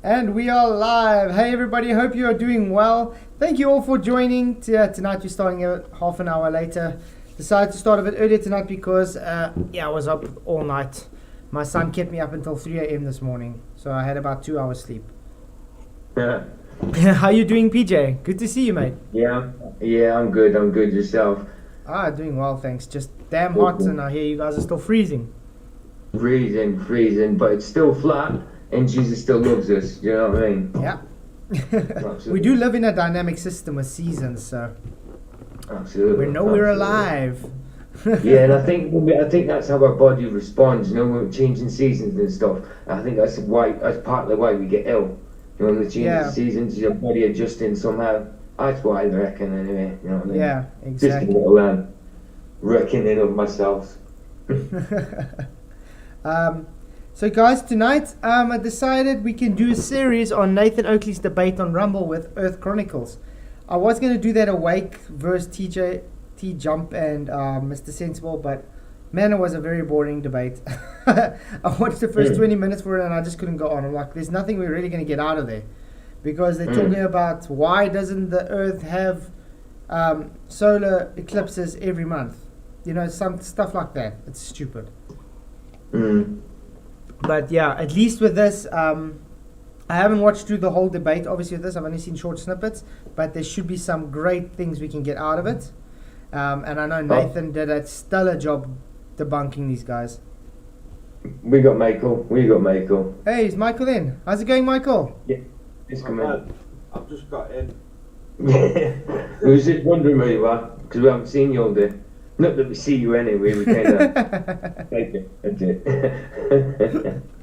And we are live. Hey everybody, hope you are doing well. Thank you all for joining. Tonight we're starting half an hour later. Decided to start a bit earlier tonight because I was up all night. My son kept me up until 3 a.m. this morning, so I had about 2 hours sleep. Yeah. How you doing, PJ? Good to see you, mate. Yeah, I'm good. I'm good. Yourself? Doing well, thanks. Just damn hot, and I hear you guys are still freezing. Freezing, but it's still flat, and Jesus still loves us. You know what I mean? Yeah. We do live in a dynamic system with seasons, so absolutely. we know we're alive. Yeah, and I think that's how our body responds. You know, when we're changing seasons and stuff. I think that's partly why we get ill. You know, the change of seasons, your body adjusting somehow. That's what I reckon, anyway. You know what I mean? Yeah, exactly. Just a little reckoning of myself. So guys, tonight I decided we can do a series on Nathan Oakley's debate on Rumble with Earth Chronicles. I was going to do that Awake versus T Jump and Mr. Sensible, but man, it was a very boring debate. I watched the first 20 minutes for it and I just couldn't go on. I'm like, there's nothing we're really going to get out of there, because they're talking about why doesn't the Earth have solar eclipses every month? You know, some stuff like that. It's stupid. But yeah, at least with this, I haven't watched through the whole debate. Obviously with this, I've only seen short snippets, but there should be some great things we can get out of it. And I know Nathan did a stellar job debunking these guys. We got Michael. Hey, is Michael in? How's it going, Michael? Yeah, he's come in. I've just got in. We was just wondering where you are, because we haven't seen you all day. Not that we see you anyway, we kind of like it. That's it.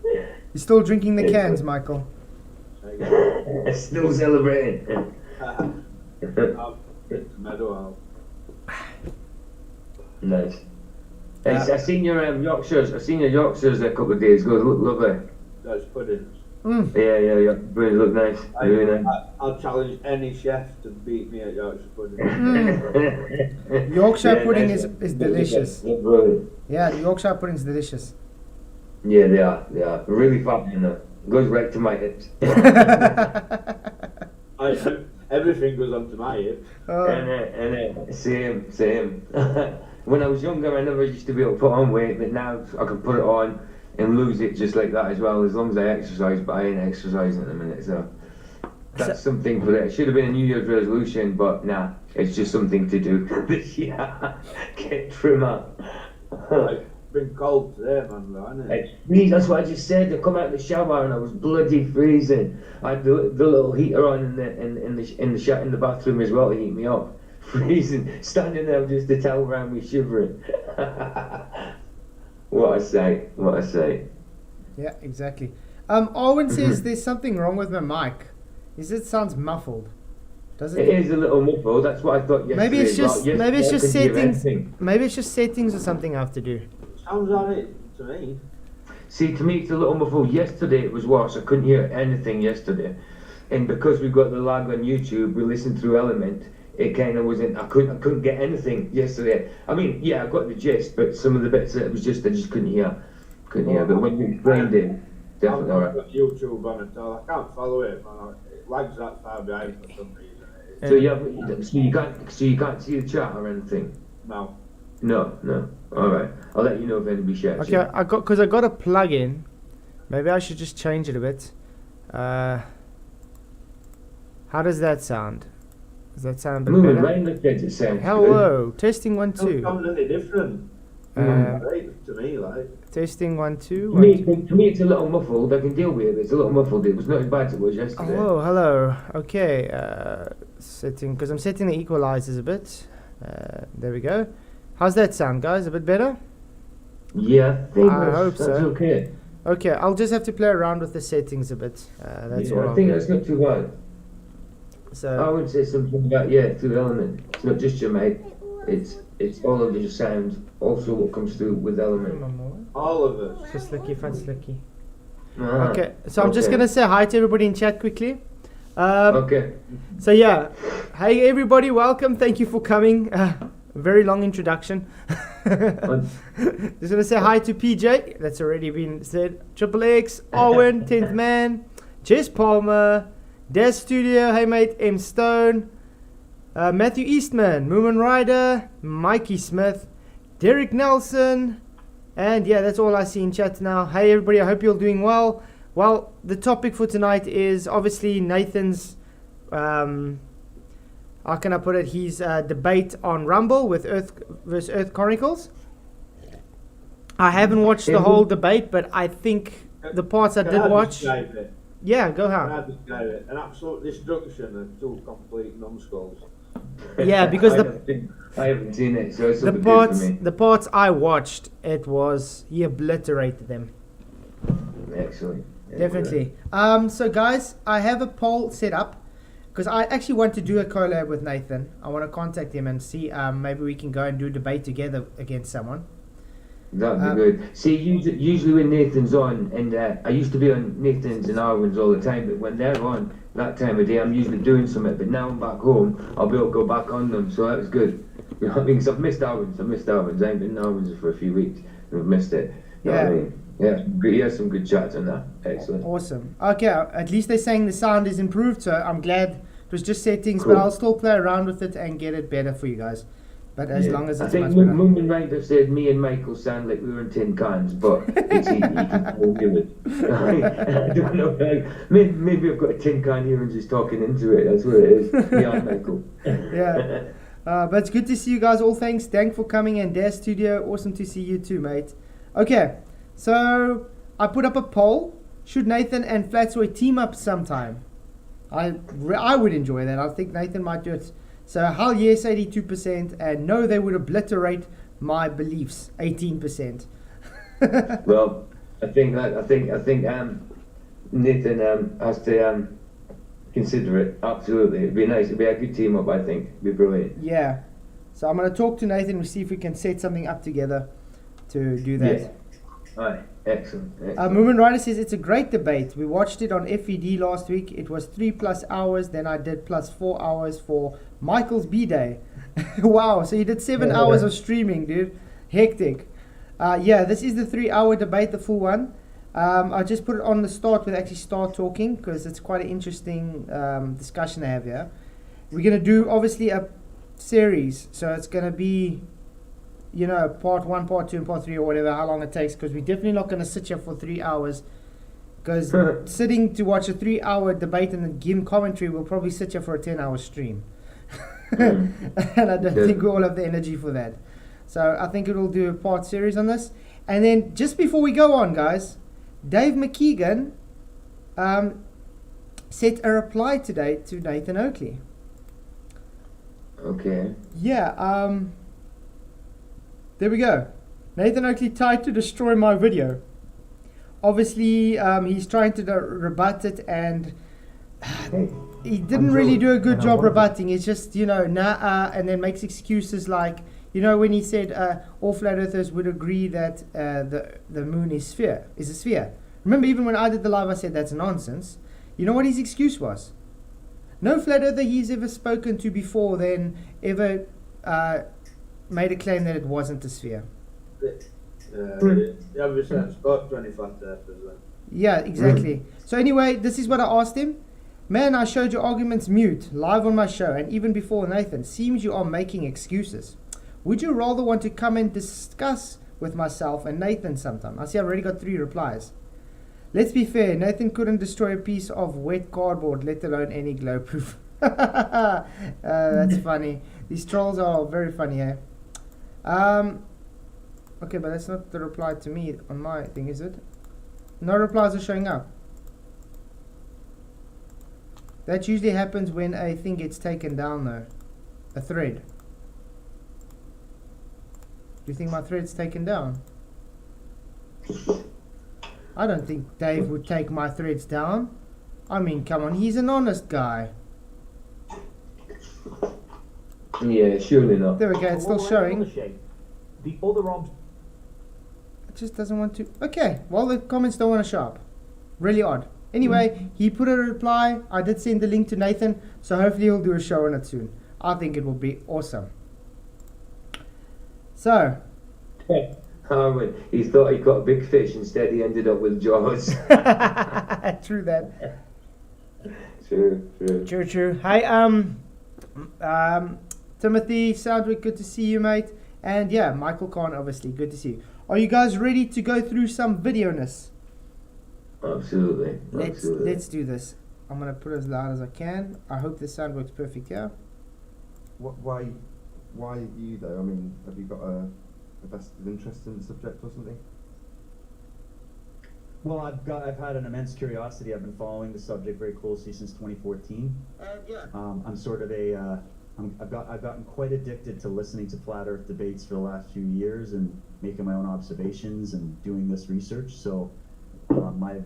You're still drinking the cans, Michael? Still celebrating. Nice. I seen your Yorkshires. I seen your Yorkshires a couple of days ago. They look lovely. Those puddings. Yeah. Really look nice. Really nice. I'll challenge any chef to beat me at Yorkshire pudding. Yorkshire pudding is delicious. Brilliant. Yeah, the Yorkshire pudding is delicious. Yeah, they are. Really fat, you know. Goes right to my hips. Everything goes onto my hips. And same. When I was younger, I never used to be able to put on weight, but now I can put it on and lose it just like that as well, as long as I exercise. But I ain't exercising at the minute, so that's something for that. It should have been a New Year's resolution, but nah, it's just something to do this year. Get trimmer. It's been cold today, man, though, hasn't it? It's that's what I just said. I come out of the shower and I was bloody freezing. I had the little heater on in the bathroom as well to heat me up. Freezing, standing there just to tell around me shivering. What I say. Yeah, exactly. Owen says there's something wrong with my mic. It sounds muffled. Does it? It is a little muffled. That's what I thought yesterday. Maybe it's just settings. Maybe it's just settings or something I have to do. Sounds on it to me. See, to me it's a little muffled. Yesterday it was worse. I couldn't hear anything yesterday, and because we've got the lag on YouTube, we listened through Element. It kind of wasn't. I couldn't get anything yesterday. I mean, yeah, I got the gist, but some of the bits that it was just I just couldn't hear. But when you explained it, definitely alright. I've got YouTube on it, so I can't follow it. Man. It lags that far behind for some reason. So you can't see the chat or anything. No. All right. I'll let you know if anybody shares. Okay, I got a plug-in. Maybe I should just change it a bit. How does that sound? Does that sound a bit better? Right in the kids, it sounds Hello, testing 1 2. It sounds any different. Right, to me, like. Testing 1 2. To me, it's a little muffled. I can deal with it. It's a little muffled. It was not as bad as it was yesterday. Oh, hello. Okay, setting, because I'm setting the equalizers a bit. There we go. How's that sound, guys? A bit better? Yeah, I hope so. That's okay. Okay, I'll just have to play around with the settings a bit. That's all. I think that's not too bad. So I would say something about through Element. It's not just your mic. It's all of your sound. Also, what comes through with Element. All of it. So slicky, fun slicky. Okay, so I'm just gonna say hi to everybody in chat quickly. Okay. So yeah, hey everybody, welcome. Thank you for coming. Very long introduction. Just gonna say hi to PJ. That's already been said. Triple X, Owen, 10th Man, Jess Palmer, Des Studio, hey mate, M Stone, Matthew Eastman, Moomin Ryder, Mikey Smith, Derek Nelson, and yeah, that's all I see in chat now. Hey everybody, I hope you're doing well. Well, the topic for tonight is obviously Nathan's, how can I put it, his debate on Rumble with Earth versus Earth Chronicles. I haven't watched the whole debate, but I think the parts I did watch. Yeah, go ahead. An absolute destruction of two complete numbskulls. Yeah, because I haven't seen it, so it's the parts I watched, he obliterated them. Excellent. Definitely. So guys, I have a poll set up because I actually want to do a collab with Nathan. I want to contact him and see maybe we can go and do a debate together against someone. That'd be good. See, usually when Nathan's on, and I used to be on Nathan's and Arwen's all the time, but when they're on that time of day, I'm usually doing something. But now I'm back home, I'll be able to go back on them, so that was good. You know what I mean? 'Cause I've missed Arwen's. I haven't been in Arwen's for a few weeks, and I've missed it. You know what I mean? Yeah, he has some good chats on that. Excellent. Awesome. Okay, at least they're saying the sound is improved, so I'm glad it was just settings, Cool. but I'll still play around with it and get it better for you guys. But as long as it's I think much better. Moomin Rider said me and Michael sound like we were in tin cans, but it's easy. You can still do it. I don't know. Maybe I've got a tin can here and just talking into it. That's what it is. Me and Michael. Yeah. But it's good to see you guys. All thanks. Thank for coming, and Dare Studio. Awesome to see you too, mate. Okay. So I put up a poll. Should Nathan and Flatsoy team up sometime? I would enjoy that. I think Nathan might do it. So hell yes, 82%, and no, they would obliterate my beliefs, 18%. Well, I think Nathan has to consider it. Absolutely, it'd be nice. It'd be a good team up. I think it'd be brilliant. Yeah. So I'm gonna talk to Nathan. We'll see if we can set something up together to do that. Yeah. Right. Excellent. Moomin Rider says it's a great debate. We watched it on FED last week. It was 3+ hours. Then I did +4 hours for Michael's B-Day. Wow. So you did 7 hours of streaming, dude. Hectic. Yeah, this is the 3-hour debate, the full one. I just put it on the start with actually start talking because it's quite an interesting discussion to have here. We're going to do obviously a series. So it's going to be, you know, part 1, part 2, and part 3, or whatever, how long it takes, because we're definitely not going to sit here for 3 hours, because sitting to watch a 3-hour debate and then give commentary, we'll probably sit here for a 10-hour stream. And I don't think we all have the energy for that. So I think it'll do a part series on this. And then just before we go on, guys, Dave McKeegan sent a reply today to Nathan Oakley. Okay. Yeah, there we go. Nathan Oakley tried to destroy my video. Obviously, he's trying to rebut it, and he didn't really do a good job rebutting. It's just, you know, and then makes excuses like, you know, when he said all flat earthers would agree that the moon is a sphere. Remember, even when I did the live, I said that's nonsense. You know what his excuse was? No flat earther he's ever spoken to before then ever made a claim that it wasn't a sphere. Yeah, exactly. So anyway, this is what I asked him. Man, I showed your arguments mute, live on my show, and even before Nathan. Seems you are making excuses. Would you rather want to come and discuss with myself and Nathan sometime? I see I've already got 3 replies. Let's be fair, Nathan couldn't destroy a piece of wet cardboard, let alone any glow proof. That's funny. These trolls are very funny, eh? Okay, but that's not the reply to me on my thing, is it? No replies are showing up. That usually happens when a thing gets taken down, though. A thread. Do you think my thread's taken down? I don't think Dave would take my threads down. I mean, come on, he's an honest guy. Yeah, surely not. There we go, it's still showing. The other It just doesn't want to. Okay, well, the comments don't want to show up. Really odd. Anyway, he put a reply. I did send the link to Nathan, so hopefully he'll do a show on it soon. I think it will be awesome. So. He thought he caught a big fish, instead he ended up with jaws. True that. True. True. Hi, Timothy Soundwick, good to see you, mate. And yeah, Michael Kahn, obviously, good to see you. Are you guys ready to go through some video-ness? Absolutely. Let's do this. I'm gonna put it as loud as I can. I hope the sound works perfect here. Why you though? I mean, have you got a vested interest in the subject or something? Well, I've had an immense curiosity. I've been following the subject very closely since 2014. I'm sort of I've gotten quite addicted to listening to flat Earth debates for the last few years and making my own observations and doing this research. So, my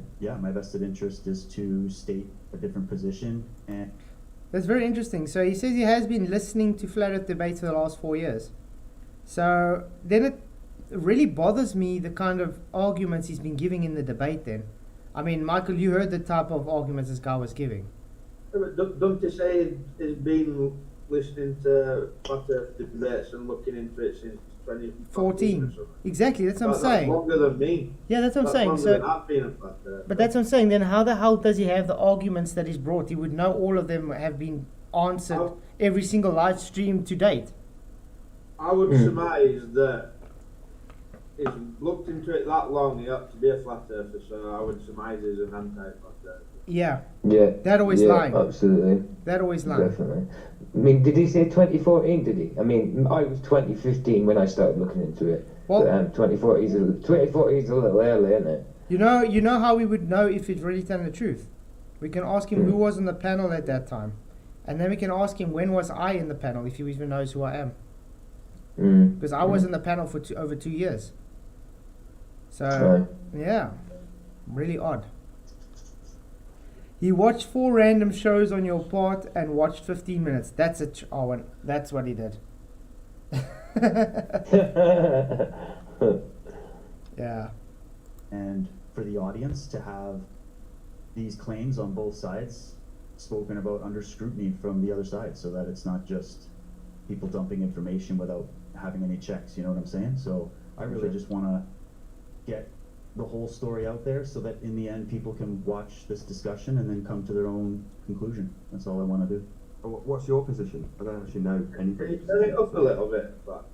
vested interest is to state a different position. And That's very interesting. So he says he has been listening to flat Earth debates for the last 4 years. So then it really bothers me the kind of arguments he's been giving in the debate then. I mean, Michael, you heard the type of arguments this guy was giving. But don't you say he's been listening to flat Earth debates and looking into it since 2014 or something? Exactly, that's what I'm That's saying. longer than me. Yeah, that's what I'm That's saying. longer So, than I've been a flat Earth. but that's what I'm saying. Then how the hell does he have the arguments that he's brought? He would know all of them have been answered How- every single live stream to date. I would surmise that he's looked into it that long, he ought to be a flat earther, so I would surmise he's an anti-flat earther. Yeah, Yeah. that always lying. Absolutely. That always lying. Definitely. I mean, did he say 2014? Did he? I mean, I was 2015 when I started looking into it. Well- But 2014 is a little early, isn't it? You know how we would know if he's really telling the truth? We can ask him who was on the panel at that time. And then we can ask him when was I in the panel, if he even knows who I am. Because I was in the panel for over 2 years. So, Right. yeah, really odd. He watched 4 random shows on your part and watched 15 minutes. That's it, Owen. That's what he did. Yeah. and for the audience to have these claims on both sides spoken about under scrutiny from the other side, so that it's not just people dumping information without having any checks, you know what I'm saying? So I really just want to get the whole story out there so that in the end people can watch this discussion and then come to their own conclusion. That's all I want to do. What's your position? I don't actually know Can you anything. turn it up a little bit? But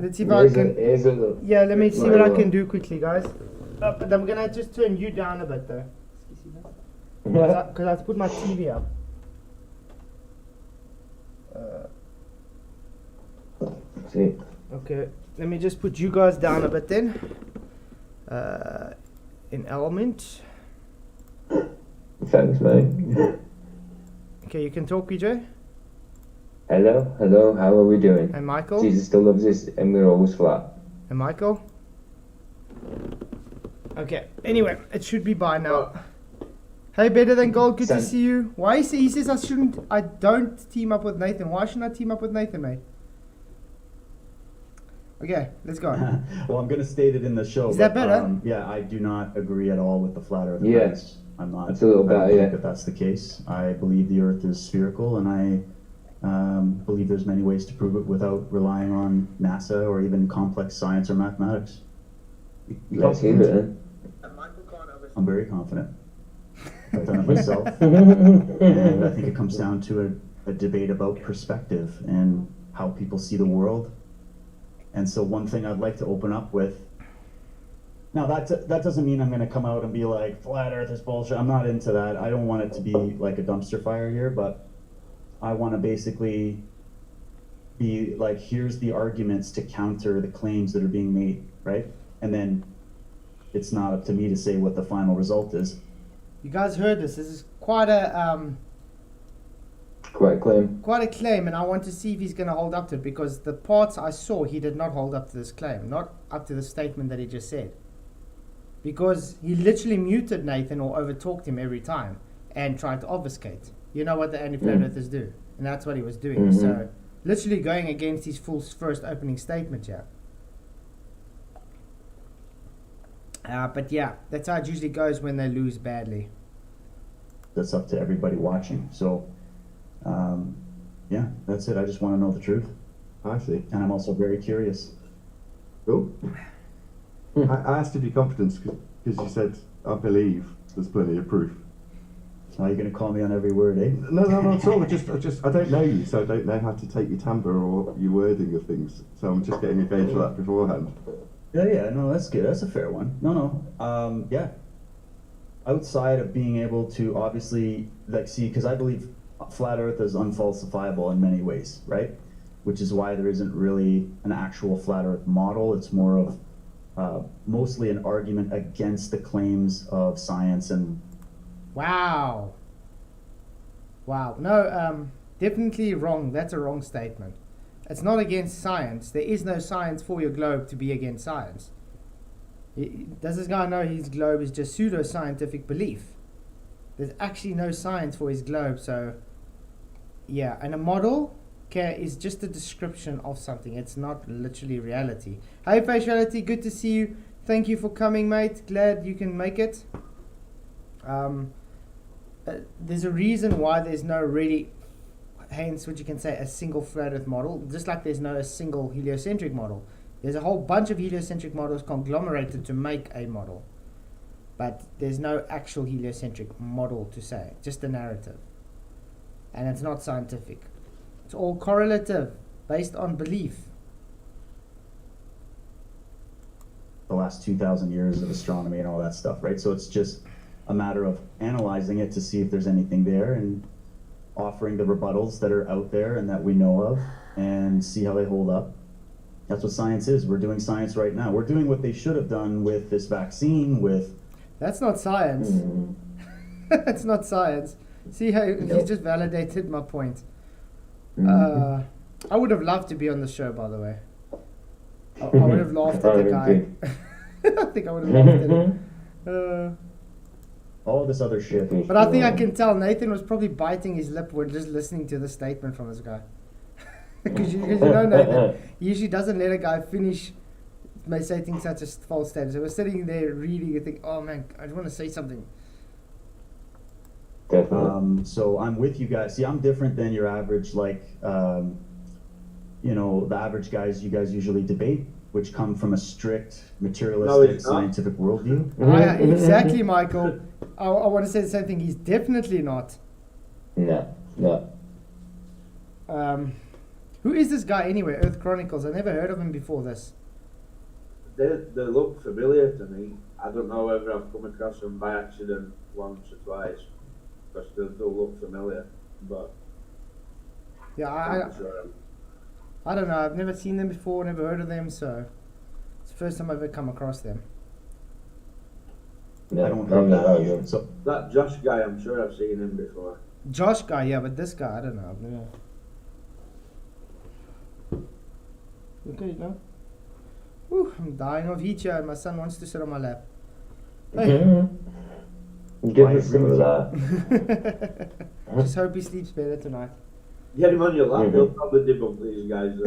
Let's see if I can. Here's a little. Yeah, let me see Right, what I well. can do quickly, guys. But I'm gonna just turn you down a bit though. Because I have to put my TV up. See. Okay, let me just put you guys down a bit then. In element. Thanks, mate. Okay, you can talk, PJ. Hello, how are we doing? And Michael. Jesus still loves us and we're always flat. And Michael. Okay, anyway, it should be by now. Hey, Better Than Gold, good to Son. see you. Why he says I don't team up with Nathan. Why shouldn't I team up with Nathan, mate? Okay, let's go. Well, I'm going to state it in the show. Is that but, better? Yeah, I do not agree at all with the flat Earth Yeah. premise. I'm not. It's a little I don't better, think yeah. that that's the case. I believe the Earth is spherical, and I believe there's many ways to prove it without relying on NASA or even complex science or mathematics. Let's hear it then. I'm very confident. I've done it myself, and I think it comes down to a debate about perspective and how people see the world. And so one thing I'd like to open up with, now that doesn't mean I'm going to come out and be like, flat Earth is bullshit. I'm not into that. I don't want it to be like a dumpster fire here, but I want to basically be like, here's the arguments to counter the claims that are being made, right? And then it's not up to me to say what the final result is. You guys heard this. This is quite a Quite a claim. claim, and I want to see if he's going to hold up to it, because the parts I saw, he did not hold up to this claim, not up to the statement that he just said. Because he literally muted Nathan or overtalked him every time and tried to obfuscate. You know what the anti-flat earthers do, and that's what he was doing. So, literally going against his full first opening statement, yeah. But yeah, that's how it usually goes when they lose badly. That's up to everybody watching. So, yeah, that's it. I just want to know the truth. I see. And I'm also very curious. Cool. I asked if your confidence because you said I believe there's plenty of proof. Are you going to call me on every word, eh? No, not at all. I don't know you, so I don't know how to take your timbre or your wording of things. So I'm just getting a gauge for that beforehand. Yeah, no, that's good. That's a fair one. No, yeah. Outside of being able to obviously, like, see, because I believe flat Earth is unfalsifiable in many ways, right? Which is why there isn't really an actual flat Earth model. It's more of mostly an argument against the claims of science and. Wow. No, definitely wrong. That's a wrong statement. It's not against science. There is no science for your globe to be against science. Does this guy know his globe is just pseudo-scientific belief? There's actually no science for his globe, so yeah. And a model is just a description of something. It's not literally reality. Hey, Faciality, good to see you. Thank you for coming, mate. Glad you can make it. There's a reason why there's no really, hence what you can say, a single flat Earth model, just like there's no a single heliocentric model. There's a whole bunch of heliocentric models conglomerated to make a model, but there's no actual heliocentric model to say, just a narrative. And it's not scientific. It's all correlative, based on belief. The last 2,000 years of astronomy and all that stuff, right? So it's just a matter of analyzing it to see if there's anything there and offering the rebuttals that are out there and that we know of and see how they hold up. That's what science is. We're doing science right now. We're doing what they should have done with this vaccine, with... That's not science. That's not science. See how he just validated my point. I would have loved to be on the show, by the way. I would have laughed at the guy. I think I would have laughed at him. All this other shit. But I think I can tell Nathan was probably biting his lip when just listening to the statement from this guy. Because you know Nathan, he usually doesn't let a guy finish stating such a false statement. So we're sitting there reading and think, oh man, I just want to say something. So I'm with you guys. See, I'm different than your average, like, the average guys you guys usually debate, which come from a strict, materialistic, scientific worldview. Exactly, Michael. I want to say the same thing. He's definitely not. No. Who is this guy anyway? Earth Chronicles. I never heard of him before this. They look familiar to me. I don't know whether I've come across them by accident once or twice, because they do look familiar. But yeah, I don't know. I've never seen them before. Never heard of them. So it's the first time I've ever come across them. I don't have that. So that Josh guy, I'm sure I've seen him before. Josh guy, yeah, but this guy, I don't know. I've never. Okay, no. Whew, I'm dying of heat here, and my son wants to sit on my lap. Hey. Give us some of that. Just hope he sleeps better tonight. Get him on your lap, he'll probably debunk these guys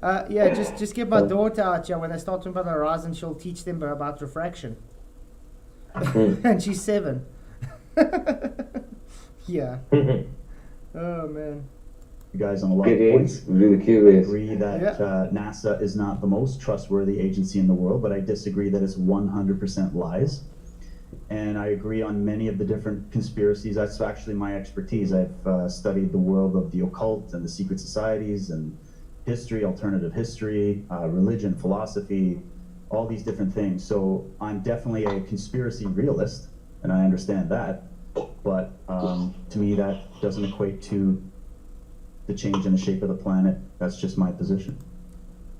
out. Yeah, just get my daughter out here. When they start talking about the horizon, she'll teach them about refraction. And she's 7. Yeah. Oh man. You guys on a lot of points. Really curious. I agree that NASA is not the most trustworthy agency in the world, but I disagree that it's 100% lies. And I agree on many of the different conspiracies. That's actually my expertise. I've studied the world of the occult and the secret societies and history, alternative history, religion, philosophy, all these different things. So I'm definitely a conspiracy realist, and I understand that. But to me, that doesn't equate to the change in the shape of the planet. That's just my position.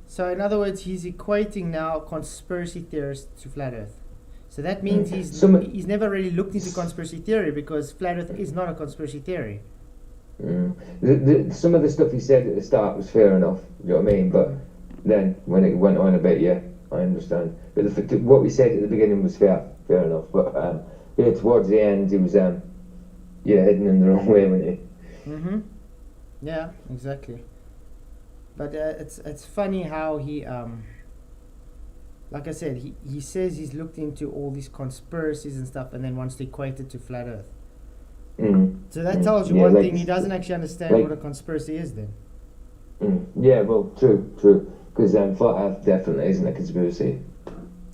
So in other words, he's equating now conspiracy theorists to flat Earth. So that means he's never really looked into conspiracy theory, because flat Earth is not a conspiracy theory. Some of the stuff he said at the start was fair enough, you know what I mean? But then when it went on a bit, yeah, I understand. But what we said at the beginning was fair enough. But yeah, towards the end, he was heading in the wrong way, wasn't he? Yeah, exactly. But it's funny how he like I said, he says he's looked into all these conspiracies and stuff, and then wants to equate it to flat Earth. So that tells you one thing: he doesn't actually understand what a conspiracy is. Then. Yeah, well, true. Because flat Earth definitely isn't a conspiracy.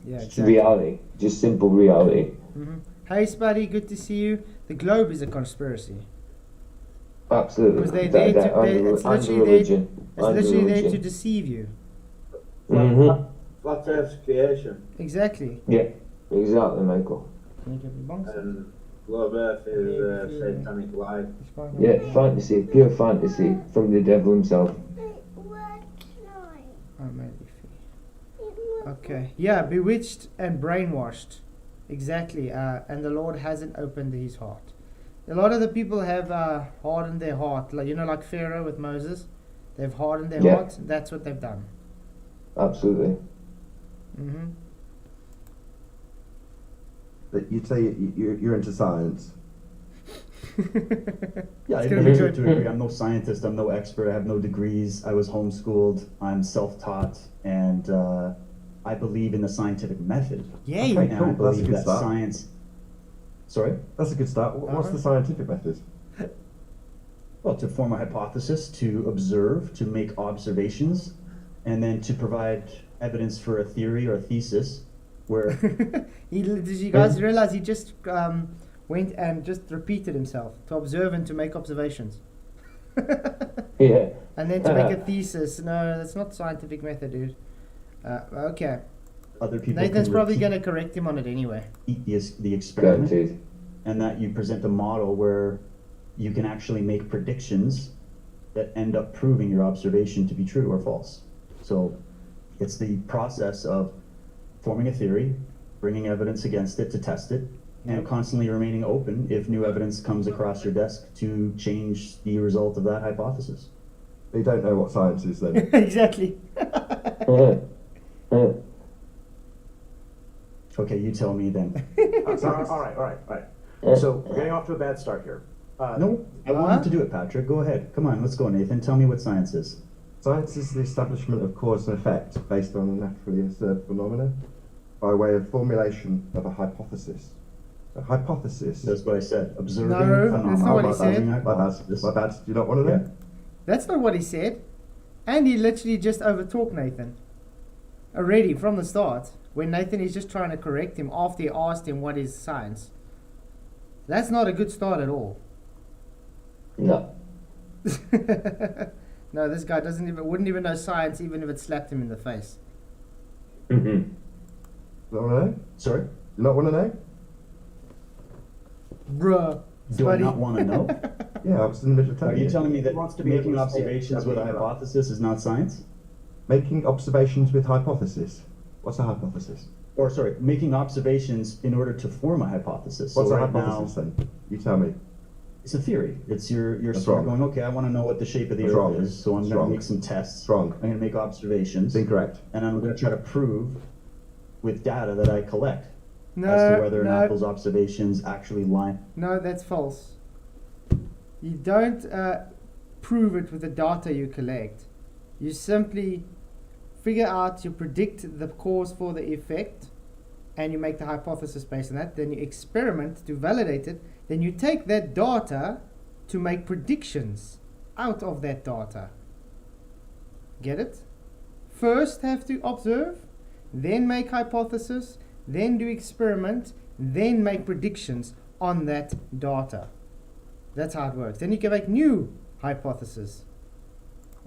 Yeah, it's exactly. reality, just simple reality. Hey, Spuddy, good to see you. The globe is a conspiracy. Absolutely. Because they're there to, it's and literally there, religion. it's And literally there to religion. deceive you. Mhm. Flat Earth's creation, Exactly. Yeah, exactly, Michael. and globe Earth is a satanic lie. Yeah, fantasy, pure fantasy from the devil himself. Oh, maybe. Okay. Yeah, bewitched and brainwashed. Exactly. And the Lord hasn't opened his heart. A lot of the people have hardened their heart. Like, you know, like Pharaoh with Moses. They've hardened their Yeah. heart. That's what they've done. Absolutely. Mm-hmm. That you'd say you're into science. Yeah, It's I gonna be to good. agree. I'm no scientist. I'm no expert. I have no degrees. I was homeschooled. I'm self-taught, and I believe in the scientific method. Yay. Okay. And Cool, I that's a believe good that start. science. Sorry. That's a good start. What's the scientific method? Well, to form a hypothesis, to observe, to make observations, and then to provide evidence for a theory or a thesis, where Did you guys realize he just went and just repeated himself to observe and to make observations? Yeah. And then to make a thesis. No, that's not scientific method, dude. Okay. other people Nathan's can probably repeat going to correct him on it anyway. the experiment, Guaranteed. and that you present a model where you can actually make predictions that end up proving your observation to be true or false. So it's the process of forming a theory, bringing evidence against it to test it, and constantly remaining open if new evidence comes across your desk to change the result of that hypothesis. They don't know what science is then. Exactly. Okay, you tell me then. All right. So we're getting off to a bad start here. No, I wanted to do it, Patrick. Go ahead. Come on, let's go, Nathan. Tell me what science is. Science is the establishment of cause and effect based on a naturally observed phenomena by way of formulation of a hypothesis. A hypothesis. That's what I said. Observing No, phenomena. that's not what he Observing said. hypothesis. My bad. Do you not want to know? That's not what he said. And he literally just overtalked Nathan. Already, from the start. When Nathan is just trying to correct him after he asked him what is science. That's not a good start at all. No. No, this guy wouldn't even know science even if it slapped him in the face. Mm-hmm. You not want to know? Sorry? You not want to know? Bruh. Do I Buddy. not want to know? Yeah, I was in the middle of Are telling you you. telling me that Wants to be making able to say it, observations with a something about- hypothesis is not science? Making observations with hypothesis. What's a hypothesis? Or sorry, making observations in order to form a hypothesis. What's so a right hypothesis now, then? You tell me. it's a theory. It's you're That's sort of wrong. going, okay, I want to know what the shape of the That's Earth wrong. is, so I'm That's going wrong. to make some tests. It's wrong. I'm going to make observations. It's incorrect. And I'm going to try to prove with data that I collect No, as to whether or not no, those observations actually line. no, that's false. You don't prove it with the data you collect. You simply figure out, you predict the cause for the effect, and you make the hypothesis based on that. Then you experiment to validate it. Then you take that data to make predictions out of that data. Get it? First have to observe, then make hypothesis, then do experiment, then make predictions on that data. That's how it works. Then you can make new hypotheses.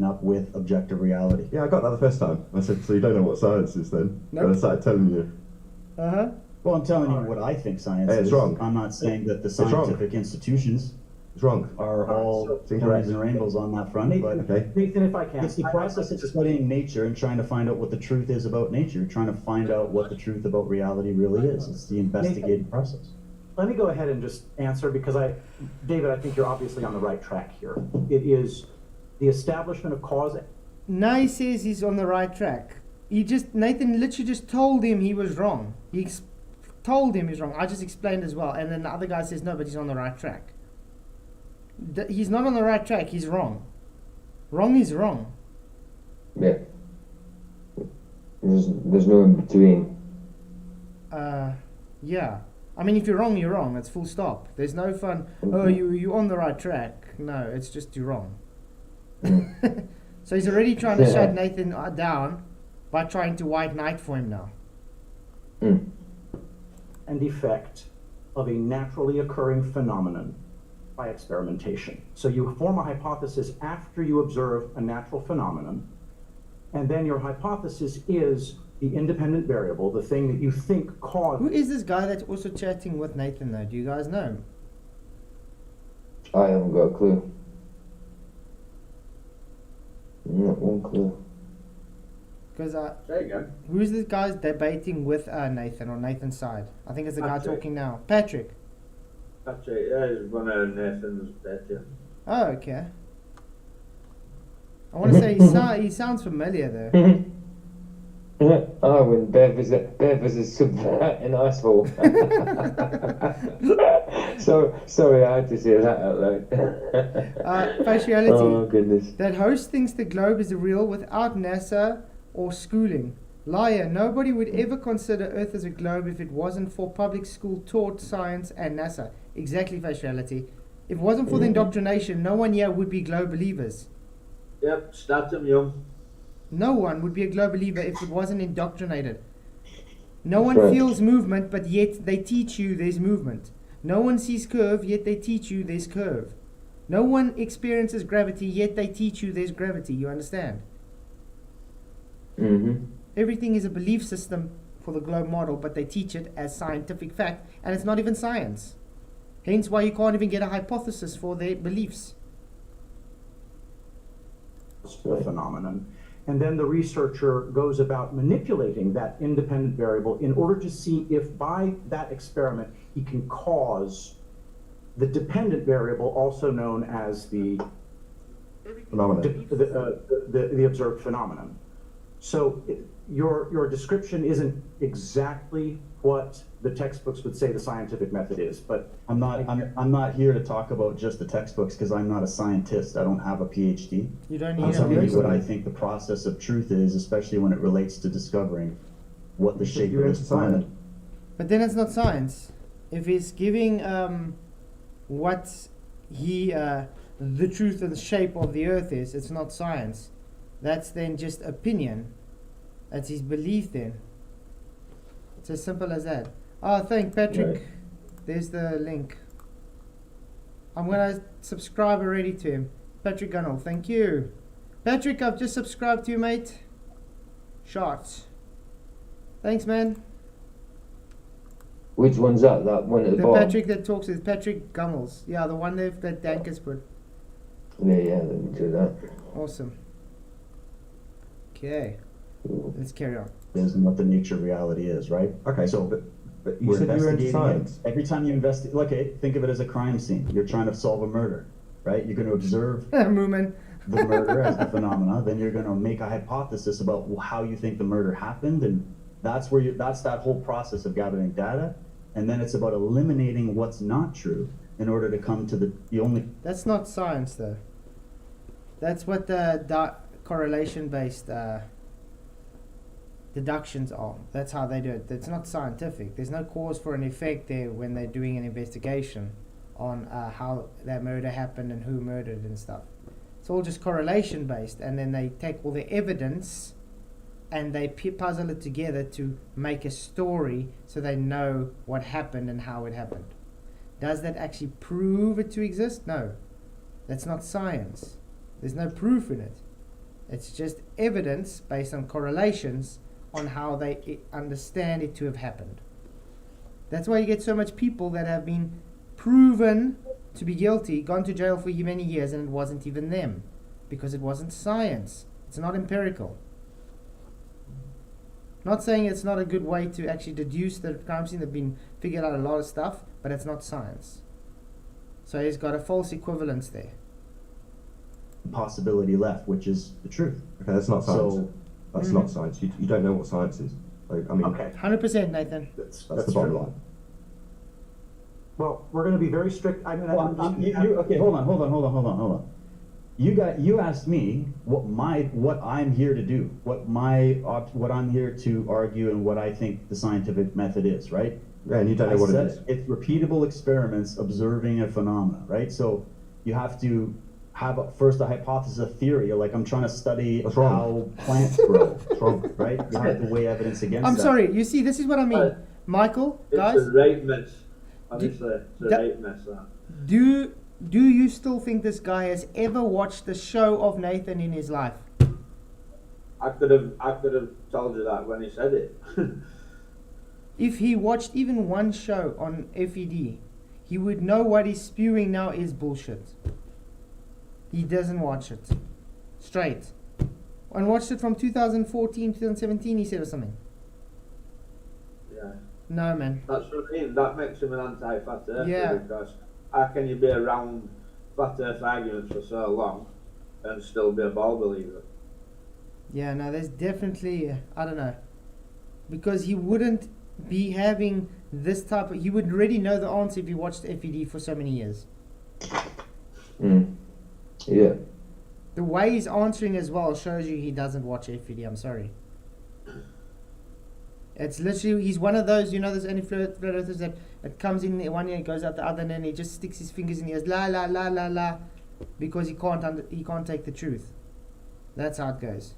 Up with objective reality. Yeah, I got that the first time. I said, so you don't know what science is then? Nope. And I started telling you. Uh-huh. Well, I'm telling you what I think science Hey, it's is. wrong. I'm not saying that the wrong. scientific institutions It's wrong. are all It's incorrect. ponies and rainbows on that front, but Okay. Nathan, if I can. it's the process of studying nature and trying to find out what the truth is about nature, trying to find out what the truth about reality really is. It's the investigative process. Let me go ahead and just answer because David, I think you're obviously on the right track here. It is the establishment of cause. Now he says he's on the right track. Nathan literally just told him he was wrong. He told him he's wrong. I just explained as well. And then the other guy says, no, but he's on the right track. He's not on the right track. He's wrong. Wrong is wrong. Yeah. There's no in between. Yeah. I mean, if you're wrong, you're wrong. It's full stop. There's no fun. Oh, you're on the right track. No, it's just you're wrong. So he's already trying to shut Nathan down by trying to white knight for him now. And effect of a naturally occurring phenomenon by experimentation. So you form a hypothesis after you observe a natural phenomenon, and then your hypothesis is the independent variable, the thing that you think caused. Who is this guy that's also chatting with Nathan though? Do you guys know him? I haven't got a clue. Not one clue. Because Say again. who's this guy debating with Nathan on Nathan's side? I think it's the guy Patrick. talking now. Patrick. That's it. Yeah, he's one of Nathan's better. Oh, okay. I want to say he sounds familiar though. Oh, when Bev is a subverting asshole. So sorry, I had to say that out loud. Partiality. Oh goodness. That host thinks the globe is real without NASA or schooling. Liar. Nobody would ever consider Earth as a globe if it wasn't for public school taught science and NASA. Exactly, Partiality. If it wasn't for the indoctrination, no one here would be globe believers. Yep, start him young. No one would be a globe believer if it wasn't indoctrinated. No one Right. feels movement, but yet they teach you there's movement. No one sees curve, yet they teach you there's curve. No one experiences gravity, yet they teach you there's gravity. You understand? Mm-hmm. Everything is a belief system for the globe model, but they teach it as scientific fact, and it's not even science. Hence why you can't even get a hypothesis for their beliefs. The phenomenon. And then the researcher goes about manipulating that independent variable in order to see if by that experiment he can cause the dependent variable, also known as the Phenomenon. the observed phenomenon. So your description isn't exactly what the textbooks would say the scientific method is, but I'm not here to talk about just the textbooks because I'm not a scientist. I don't have a PhD. You don't I'm need telling you a what I think the process of truth is, especially when it relates to discovering what the shape of this planet. But then it's not science. If he's giving what he the truth and the shape of the earth is, it's not science. That's then just opinion. That's his belief then. It's as simple as that. Oh, thank Patrick. Right. There's the link. I'm gonna subscribe already to him. Patrick Gunnell, thank you. Patrick, I've just subscribed to you, mate. Shots. Thanks, man. Which one's that? That one at the The bottom? Patrick that talks is Patrick Gunnels. Yeah, the one that Dank has put. Yeah, let me do that. Awesome. Okay, let's carry on. Is and what the nature of reality is, right? Okay, So but you we're said you were into investigating science. it. Every time you investigate, okay, think of it as a crime scene. You're trying to solve a murder, right? You're going to observe Moomin. the murder as the phenomena, then you're going to make a hypothesis about how you think the murder happened, and that's where that's that whole process of gathering data, and then it's about eliminating what's not true in order to come to the only. That's not science, though. That's what the correlation-based deductions are. That's how they do it. It's not scientific. There's no cause for an effect there when they're doing an investigation on how that murder happened and who murdered and stuff. It's all just correlation-based, and then they take all the evidence and they puzzle it together to make a story so they know what happened and how it happened. Does that actually prove it to exist? No. That's not science. There's no proof in it. It's just evidence based on correlations on how they understand it to have happened. That's why you get so much people that have been proven to be guilty, gone to jail for many years, and it wasn't even them. Because it wasn't science. It's not empirical. Not saying it's not a good way to actually deduce the crime scene. They've been figured out a lot of stuff, but it's not science. So he's got a false equivalence there. Possibility left, which is the truth. Okay, that's not science. So That's not science. You don't know what science is. I mean, okay. 100%, Nathan. that's that's the bottom true. line. Well, we're going to be very strict. I mean, Okay, hold on. You asked me what I'm here to do, what I'm here to argue, and what I think the scientific method is, right? Yeah, and you don't know what it is. It's repeatable experiments observing a phenomena, right? So you have to have first a hypothesis, a theory. Like I'm trying to study What's wrong? how plants grow, What's wrong? right? You have to weigh evidence against I'm that. sorry. You see, this is what I mean. Michael, It's guys, a right miss. Honestly, it's a that- right mess that. Do you still think this guy has ever watched the show of Nathan in his life? I could have told you that when he said it. If he watched even one show on FED, he would know what he's spewing now is bullshit. He doesn't watch it. Straight. And watched it from 2014, 2017, he said or something. Yeah. No, man. That's what I mean. That makes him an anti-fat earther Yeah. because how can you be around flat earth arguments for so long and still be a ball believer? Yeah, no, there's definitely, I don't know. Because he wouldn't be having this type of, he would already know the answer if he watched FED for so many years. Yeah. The way he's answering as well shows you he doesn't watch FED, I'm sorry. It's literally, he's one of those, you know, those anti-flat earthers that it comes in one ear, goes out the other, and then he just sticks his fingers in the ears, la la la la la, because he can't take the truth. That's how it goes.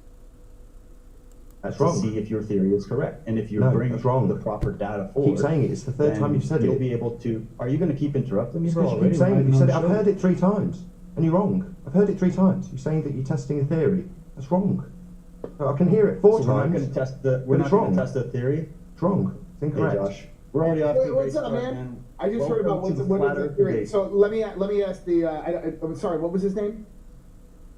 That's to wrong. see if your theory is correct. And if you No, bring that's wrong. the proper data forward, Keep saying it. It's the third then time you've said you'll it. be able to. Are you going to keep interrupting me, It's bro? because you already? keep saying We're it. You not said it. even I've on heard the it 3 times, and you're wrong. I've heard it 3 times. You're saying that you're testing a theory. That's wrong. I can hear it 4 show. So we're not times. going to test the. But We're it's not going wrong. to test the theory. It's wrong. It's Hey, incorrect. Josh, we're already off to a great What's up, start, man? I just heard Welcome about to the what Flat is Earth the theory. debate. So let me ask the. I'm sorry. What was his name?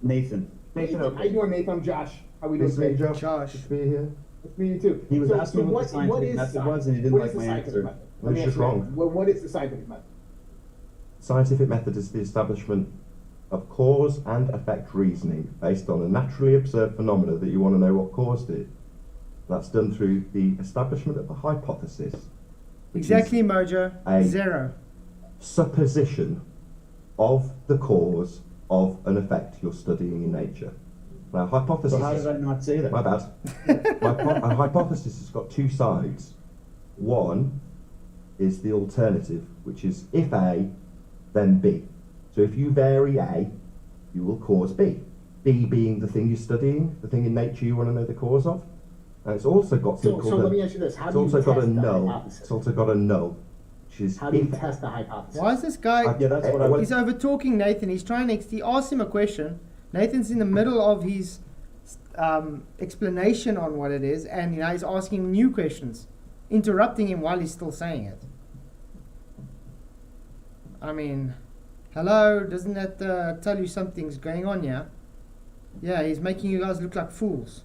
Nathan. Nathan. How you doing, Nathan? I'm Josh. How we doing Nice to meet you, today? Josh. Josh. Good to be here. Nice to meet you too. He was asking what the scientific is method science? was, and he didn't What like is the my scientific answer. method? Well, Let me it's ask just you wrong. that. What is the scientific method? Scientific method is the establishment of cause and effect reasoning based on a naturally observed phenomena that you want to know what caused it. That's done through the establishment of a hypothesis. which is Exactly, Mojo. a- 0. supposition of the cause of an effect you're studying in nature. Now, hypothesis. So how did I not say that? My bad. A hypothesis has got 2 sides. One is the alternative, which is if A, then B. So if you vary A, you will cause B. B being the thing you're studying, the thing in nature you want to know the cause of. And it's also got something So called let me ask you this: How it's do you also got a test the null. hypothesis? It's also got a null, which is How do you if test the hypothesis? Why is this guy... Yeah, that's what I well, He's over talking Nathan. He's trying to. He asked him a question. Nathan's in the middle of his explanation on what it is, and you know he's asking new questions, interrupting him while he's still saying it. I mean, hello, doesn't that tell you something's going on here? Yeah, he's making you guys look like fools.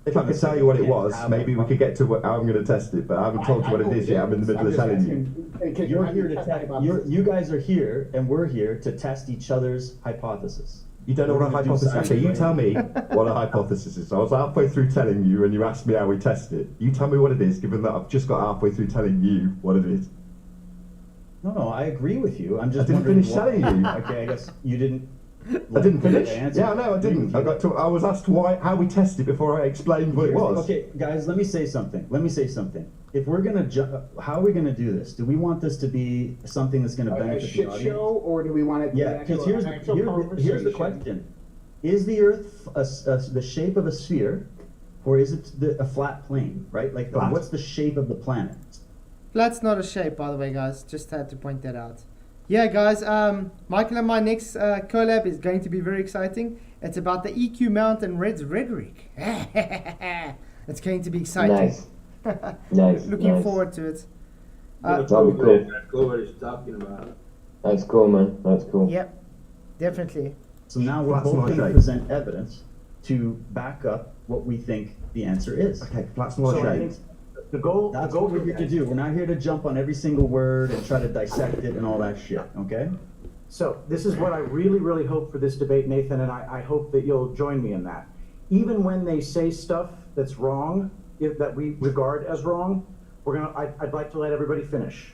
If I could tell you what it was, maybe we could get to how I'm going to test it, but I haven't told you what it is yet. I'm in the middle of telling you. You're here to test. You guys are here, and we're here to test each other's hypothesis. You don't know what a We're gonna do hypothesis is. science, Okay, you right? tell me what a hypothesis is. I was halfway through telling you, and you asked me how we test it. You tell me what it is, given that I've just got halfway through telling you what it is. No, I agree with you. I'm just. I didn't wondering finish why- telling you. Okay, I guess you didn't. I didn't finish. Answer. Yeah, no, I didn't. I was asked how we test it before I explained what it was. Okay, guys, let me say something. If we're gonna how are we gonna do this? Do we want this to be something that's gonna A benefit the shit audience? show, or do we want it? Yeah, because here's the question: is the Earth the shape of a sphere, or is it a flat plane? Right? Like, Flat. what's the shape of the planet? Flat's not a shape, by the way, guys. Just had to point that out. Yeah, guys. Michael and my next collab is going to be very exciting. It's about the EQ mount and Red's rhetoric. It's going to be exciting. Nice. Nice. Looking nice. forward to it. That'd that'd be cool. Cool what he's talking about. That's cool, man. That's cool. Yep, definitely. So now we're Flat's both not a going to shape. present evidence to back up what we think the answer is. Okay, flat's not So a I shape. think the goal. That's the goal what we're here to do. We're not here to jump on every single word and try to dissect it and all that shit, okay? So this is what I really, really hope for this debate, Nathan, and I hope that you'll join me in that. Even when they say stuff that's wrong, that we regard as wrong, I'd like to let everybody finish.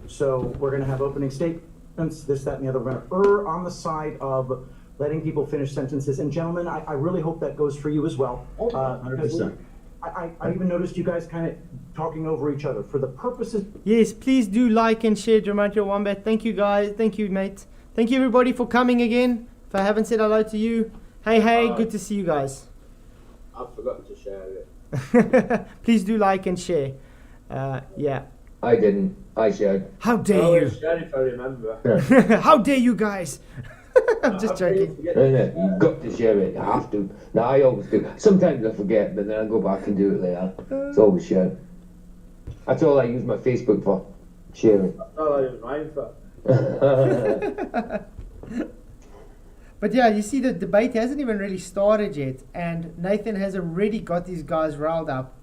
So we're gonna have opening statements, this, that, and the other. We're gonna err on the side of letting people finish sentences. And gentlemen, I really hope that goes for you as well. 100%. I even noticed you guys kind of talking over each other. For the purposes Yes, please do like and share Gematria Wombat. Thank you, guys. Thank you, mate. Thank you, everybody, for coming again. If I haven't said hello to you, hey, good to see you guys. I've forgotten to share it. Please do like and share. Yeah. I didn't. I shared. How I dare always share if I remember. you? How dare you guys? I'm just I joking. forget. You've got to share it. You have to. No, I always do. Sometimes I forget, but then I go back and do it later. It's always shared. That's all I use my Facebook for. Sharing. That's all I use mine for. But yeah, you see, the debate hasn't even really started yet, and Nathan has already got these guys riled up.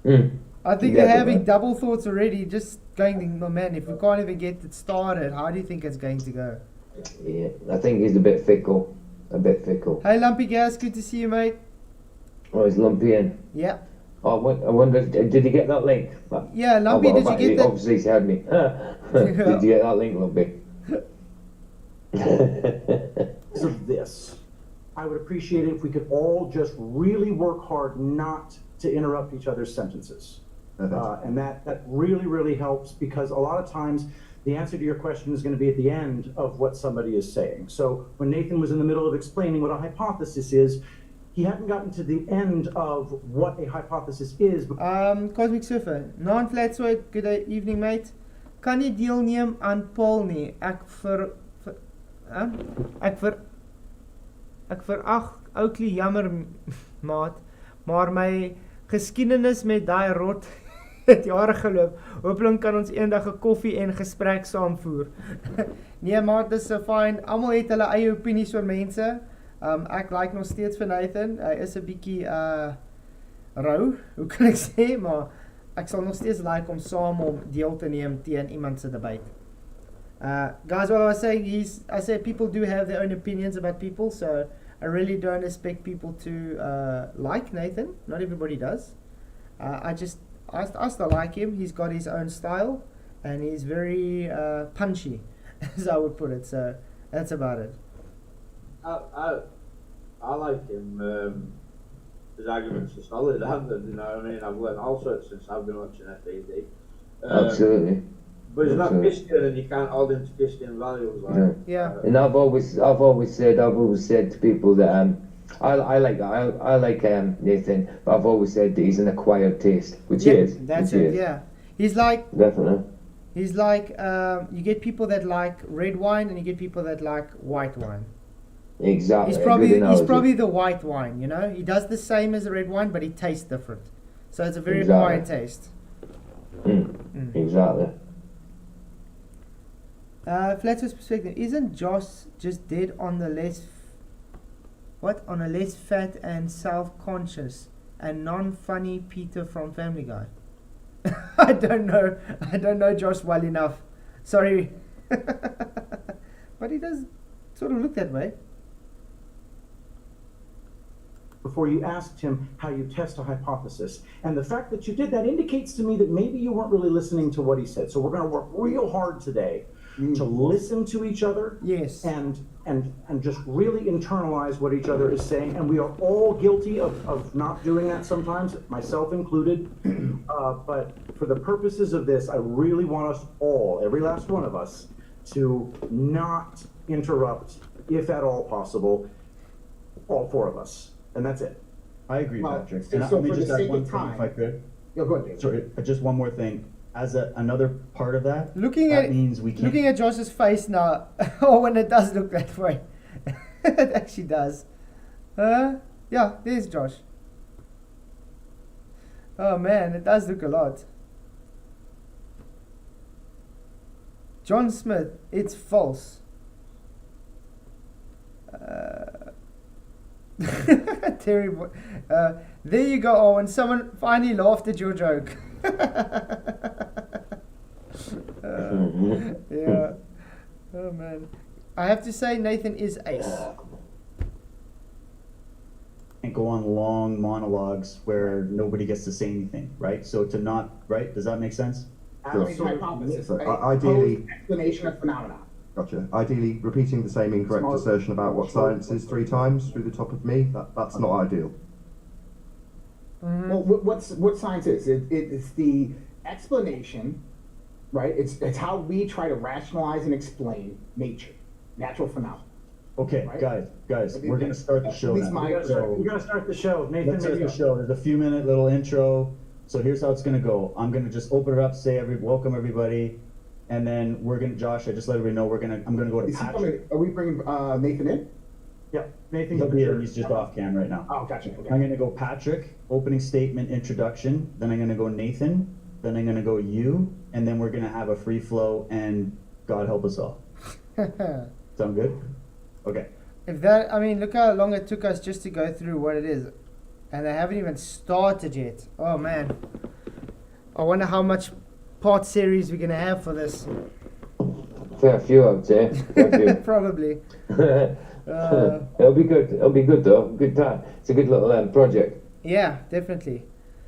I think they're having double thoughts already, just going, oh man, if we can't even get it started, how do you think it's going to go? Yeah, I think he's a bit fickle. Hey, Lumpy Gas, good to see you, mate. Oh, he's lumpy in. Yeah. Oh, I wonder, did he get that link? Yeah, Lumpy, did you get that? Obviously, he's had me. Did you get that link, Lumpy? Because of this, I would appreciate it if we could all just really work hard not to interrupt each other's sentences. And that really, really helps, because a lot of times the answer to your question is going to be at the end of what somebody is saying. So when Nathan was in the middle of explaining what a hypothesis is, he hadn't gotten to the end of what a hypothesis is. Cosmic Surfer, non-flat good evening, mate. Kan jy deelneem aan Paul nie? Ek verag Oakley jammer maat, maar my geskiedenis met daai rot het jare geloop. Hopelik kan ons eendag 'n koffie en gesprek saam voer. Nee maat, dis so fyn. Almal het hulle eie opinies oor mense. Ek like nog steeds vir Nathan. Hy is 'n bietjie rou, hoe kan ek sê, maar ek sal nog steeds like om saam om deel te neem teen iemand se debate. Guys, what I was saying is, I say people do have their own opinions about people, so I really don't expect people to like Nathan. Not everybody does. I still like him. He's got his own style, and he's very punchy, as I would put it. So that's about it. I like him. His arguments are solid, handed. You know what I mean? I've learned all sorts since I've been watching FAD. Absolutely. But he's not Christian, and you can't hold him to Christian values. Like, Yeah. And I've always said to people that I like Nathan, but I've always said that he's an acquired taste, which he is. That's which he it. is. Yeah. He's like you get people that like red wine, and you get people that like white wine. Exactly. He's probably the white wine, you know. He does the same as the red wine, but he tastes different. So it's a very acquired taste. Exactly. Flatter's perspective, isn't Josh just dead on the on a less fat and self-conscious and non-funny Peter from Family Guy? I don't know Josh well enough. Sorry. But he does sort of look that way. Before you asked him how you test a hypothesis. And the fact that you did that indicates to me that maybe you weren't really listening to what he said. So we're going to work real hard today to listen to each other. Yes. And just really internalize what each other is saying. And we are all guilty of not doing that sometimes, myself included. But for the purposes of this, I really want us all, every last one of us, to not interrupt, if at all possible, all four of us. And that's it. I agree, Well, Patrick. and And so let me for just the add sake one of thing, if I time- could. Go ahead, Dave. Sorry, just one more thing. As another part of that, Looking that means we can't. at Josh's face now. Oh, when it does look that way. It actually does. Yeah, there's Josh. Oh man, it does look a lot. John Smith, it's false. Terry, there you go, Owen. Someone finally laughed at your joke. Yeah. Oh man. I have to say, Nathan is ace. And go on long monologues where nobody gets to say anything, right? So to not, right? Does that make sense? Asking hypothesis, So, a ideally- proposed explanation of phenomena. Gotcha. Ideally, repeating the same incorrect Small- assertion about what small- science is 3 times through the top of me, that's not ideal. Well, what science is? It's the explanation, right? It's how we try to rationalize and explain nature, natural phenomena. Okay, Right. guys, we're gonna start the show At least now. my- So We're gonna start the show. Nathan, let's start maybe the show. There's a few minute little intro. So here's how it's gonna go. I'm gonna just open it up, say welcome everybody, and then we're gonna, Josh, I just let everybody know I'm gonna go to Is he Patrick. coming? Are we bringing Nathan in? Yeah, Nathan. He'll be here, he's just off cam right now. Oh, gotcha. I'm Okay. gonna go Patrick, opening statement, introduction, then I'm gonna go Nathan, then I'm gonna go you, and then we're gonna have a free flow, and God help us all. Sound good? Okay. If that, I mean, look how long it took us just to go through what it is. And they haven't even started yet. Oh man. I wonder how much part series we're going to have for this. Fair few, I would say. Fair few. Probably. It'll be good. It'll be good though. Good time. It's a good little project. Yeah, definitely.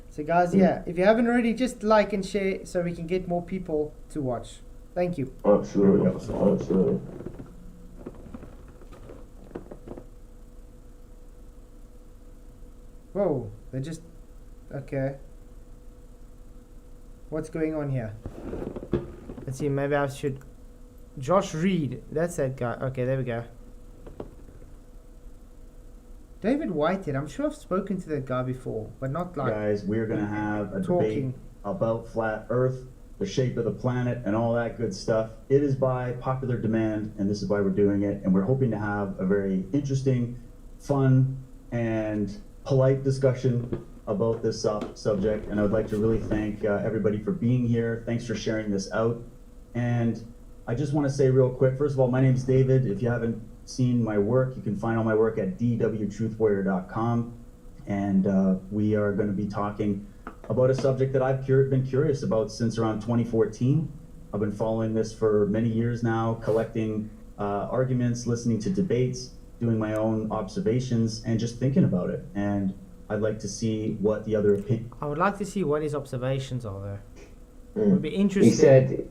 So guys, yeah, if you haven't already, just like and share so we can get more people to watch. Thank you. Absolutely. Absolutely. Whoa, they're just... Okay. What's going on here? Let's see, maybe I should... Josh Reed, that's that guy. Okay, there we go. David Whitehead, I'm sure I've spoken to that guy before, but not like... Guys, we're gonna have a talking. debate about flat Earth, the shape of the planet, and all that good stuff. It is by popular demand, and this is why we're doing it. And we're hoping to have a very interesting, fun, and polite discussion about this subject. And I would like to really thank everybody for being here. Thanks for sharing this out. And I just want to say real quick, first of all, my name's David. If you haven't seen my work, you can find all my work at dwtruthwarrior.com. And we are going to be talking about a subject that I've been curious about since around 2014. I've been following this for many years now, collecting arguments, listening to debates, doing my own observations, and just thinking about it. And I'd like to see what the other opinion. I would like to see what his observations are there. It Mm. would be interesting. He said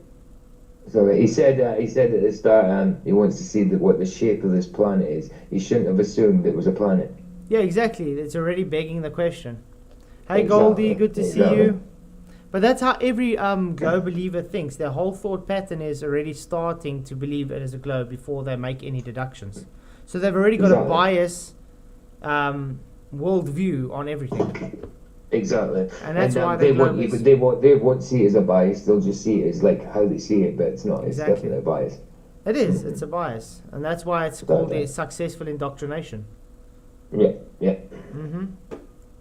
at the start he wants to see what the shape of this planet is. He shouldn't have assumed it was a planet. Yeah, exactly. It's already begging the question. Hey Exactly, Goldie, good to see exactly. you. But that's how every globe believer thinks. Their whole thought pattern is already starting to believe it is a globe before they make any deductions. So they've already got a Exactly. bias worldview on everything. Exactly. And that's why they the won't globe is- even they won't see it as a bias. They'll just see it as like how they see it, but it's not. It's Exactly. definitely a bias. It is. It's a bias. And that's why it's called Exactly. a successful indoctrination. Yeah. Yeah. Mm-hmm.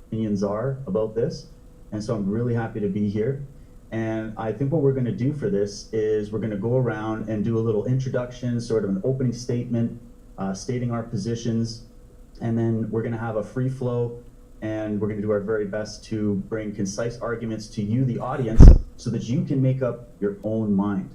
Opinions are about this. And so I'm really happy to be here. And I think what we're going to do for this is we're going to go around and do a little introduction, sort of an opening statement, stating our positions, and then we're going to have a free flow, and we're going to do our very best to bring concise arguments to you, the audience, so that you can make up your own mind.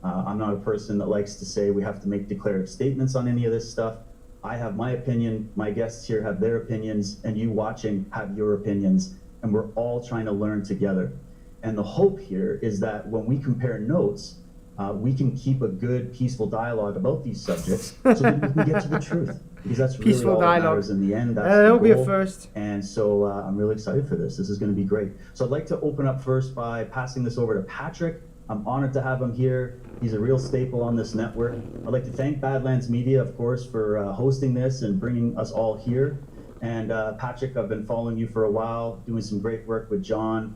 I'm not a person that likes to say we have to make declarative statements on any of this stuff. I have my opinion, my guests here have their opinions, and you watching have your opinions, and we're all trying to learn together. And the hope here is that when we compare notes, we can keep a good, peaceful dialogue about these subjects so that we can get to the truth. Because that's really Peaceful all that dialogue. matters in the end. That's That'll the be a goal. first. And so I'm really excited for this. This is going to be great. So I'd like to open up first by passing this over to Patrick. I'm honored to have him here. He's a real staple on this network. I'd like to thank Badlands Media, of course, for hosting this and bringing us all here. And Patrick, I've been following you for a while, doing some great work with John,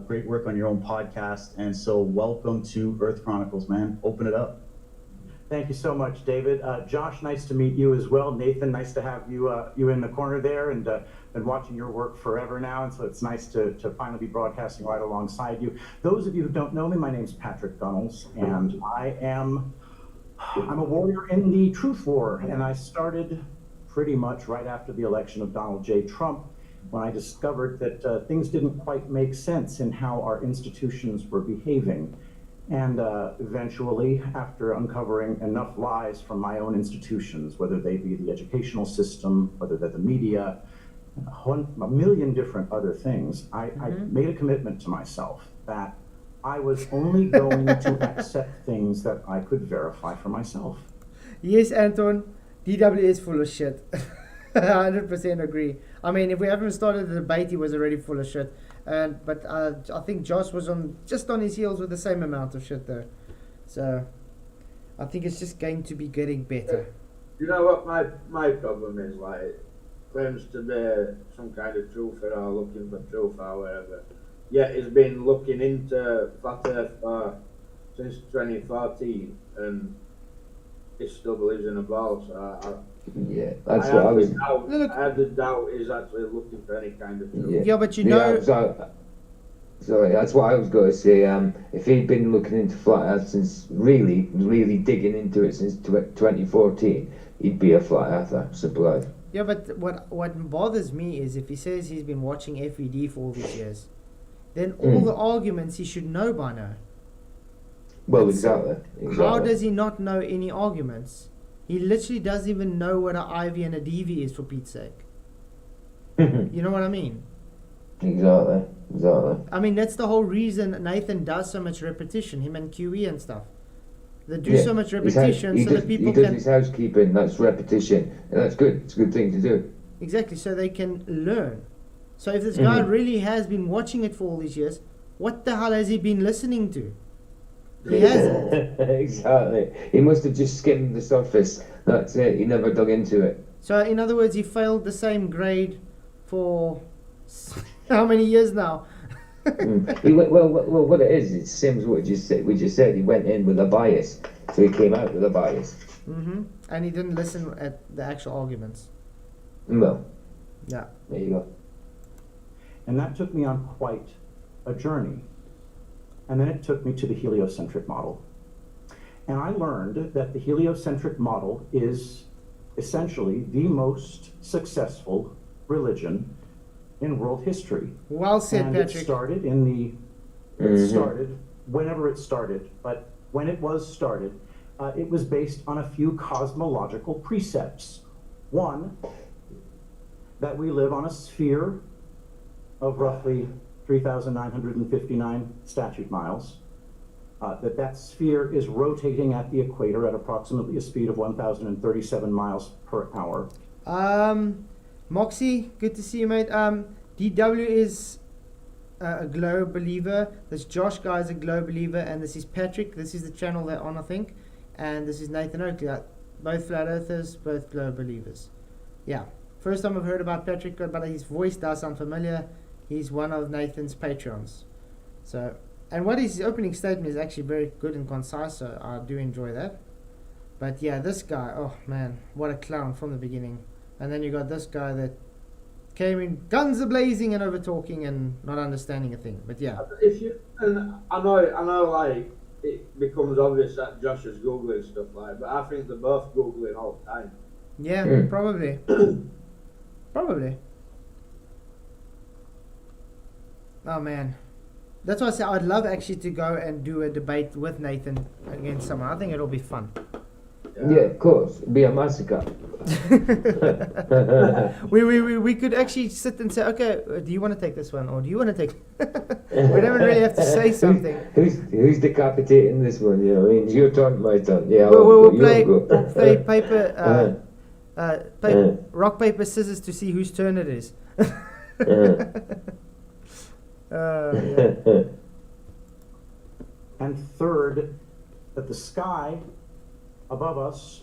great work on your own podcast. And so welcome to Earth Chronicles, man. Open it up. Thank you so much, David. Josh, nice to meet you as well. Nathan, nice to have you in the corner there, and been watching your work forever now, and so it's nice to finally be broadcasting right alongside you. Those of you who don't know me, my name's Patrick Gunnels, and I'm a warrior in the truth war, and I started pretty much right after the election of Donald J. Trump, when I discovered that things didn't quite make sense in how our institutions were behaving. And eventually, after uncovering enough lies from my own institutions, whether they be the educational system, whether they're the media, a million different other things, I made a commitment to myself that I was only going to accept things that I could verify for myself. Yes, Anton, DW is full of shit. 100% agree. I mean, if we haven't started the debate, he was already full of shit. But I think Josh was just on his heels with the same amount of shit though. So I think it's just going to be getting better. You know what my problem is, like, claims to be some kind of truth or looking for truth or whatever. yet he's been looking into flat Earth since 2014, and he still believes in a ball. So Yeah, that's what I was. Look. I have the doubt he's actually looking for any kind of truth. Yeah, Yeah, but you know. Sorry, that's what I was going to say. If he'd been looking into flat Earth since really digging into it since 2014, he'd be a flat earther. Simple as. Yeah, but what bothers me is if he says he's been watching FED for all these years, then all the arguments he should know by now. Well, That's- exactly. How does he not know any arguments? He literally doesn't even know what an IV and a DV is, for Pete's sake. You know what I mean? Exactly. I mean, that's the whole reason Nathan does so much repetition, him and QE and stuff. They do so much repetition so that people he does can... his housekeeping, that's repetition, and that's good. It's a good thing to do. Exactly, so they can learn. So if this guy really has been watching it for all these years, what the hell has he been listening to? He hasn't. Exactly. He must have just skimmed the surface. That's it. He never dug into it. So in other words, he failed the same grade for how many years now? Well, what it is, it's the same as what we just said. He went in with a bias, so he came out with a bias. And he didn't listen at the actual arguments. Well, Yeah. there you go. And that took me on quite a journey. And then it took me to the heliocentric model. And I learned that the heliocentric model is essentially the most successful religion in world history. Well said, And Patrick. it started in the, it started whenever it started, but when it was started, it was based on a few cosmological precepts. One, that we live on a sphere of roughly 3,959 statute miles, that sphere is rotating at the equator at approximately a speed of 1,037 miles per hour. Moxie, good to see you, mate. DW is a globe believer. This Josh guy is a globe believer, and this is Patrick. This is the channel they're on, I think. And this is Nathan Oakley. Both flat earthers, both globe believers. Yeah. First time I've heard about Patrick, but his voice does sound familiar. He's one of Nathan's Patreons. So, and what his opening statement is actually very good and concise, so I do enjoy that. But yeah, this guy, oh man, what a clown from the beginning. And then you got this guy that came in guns a blazing and over talking and not understanding a thing. But yeah. If you, and I know, like it becomes obvious that Josh is googling stuff like, but I think they're both googling all the time. Yeah, probably. Probably. Oh man. That's why I said I'd love actually to go and do a debate with Nathan against someone. I think it'll be fun. Yeah, of course. It'd be a massacre. we could actually sit and say, okay, do you want to take this one or do you want to take? We don't really have to say something. Who's decapitating this one? You know, what I mean, it's your turn, my turn. Yeah, We'll play paper, rock paper scissors to see whose turn it is. Yeah. And third, that the sky above us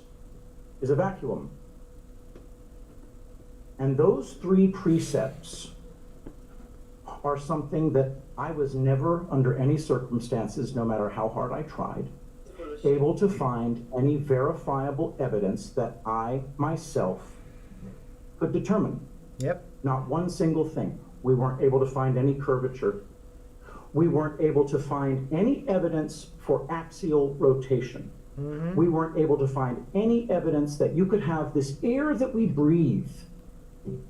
is a vacuum. And those three precepts are something that I was never, under any circumstances, no matter how hard I tried, able to find any verifiable evidence that I myself could determine. Yep. Not one single thing. We weren't able to find any curvature. We weren't able to find any evidence for axial rotation. We weren't able to find any evidence that you could have this air that we breathe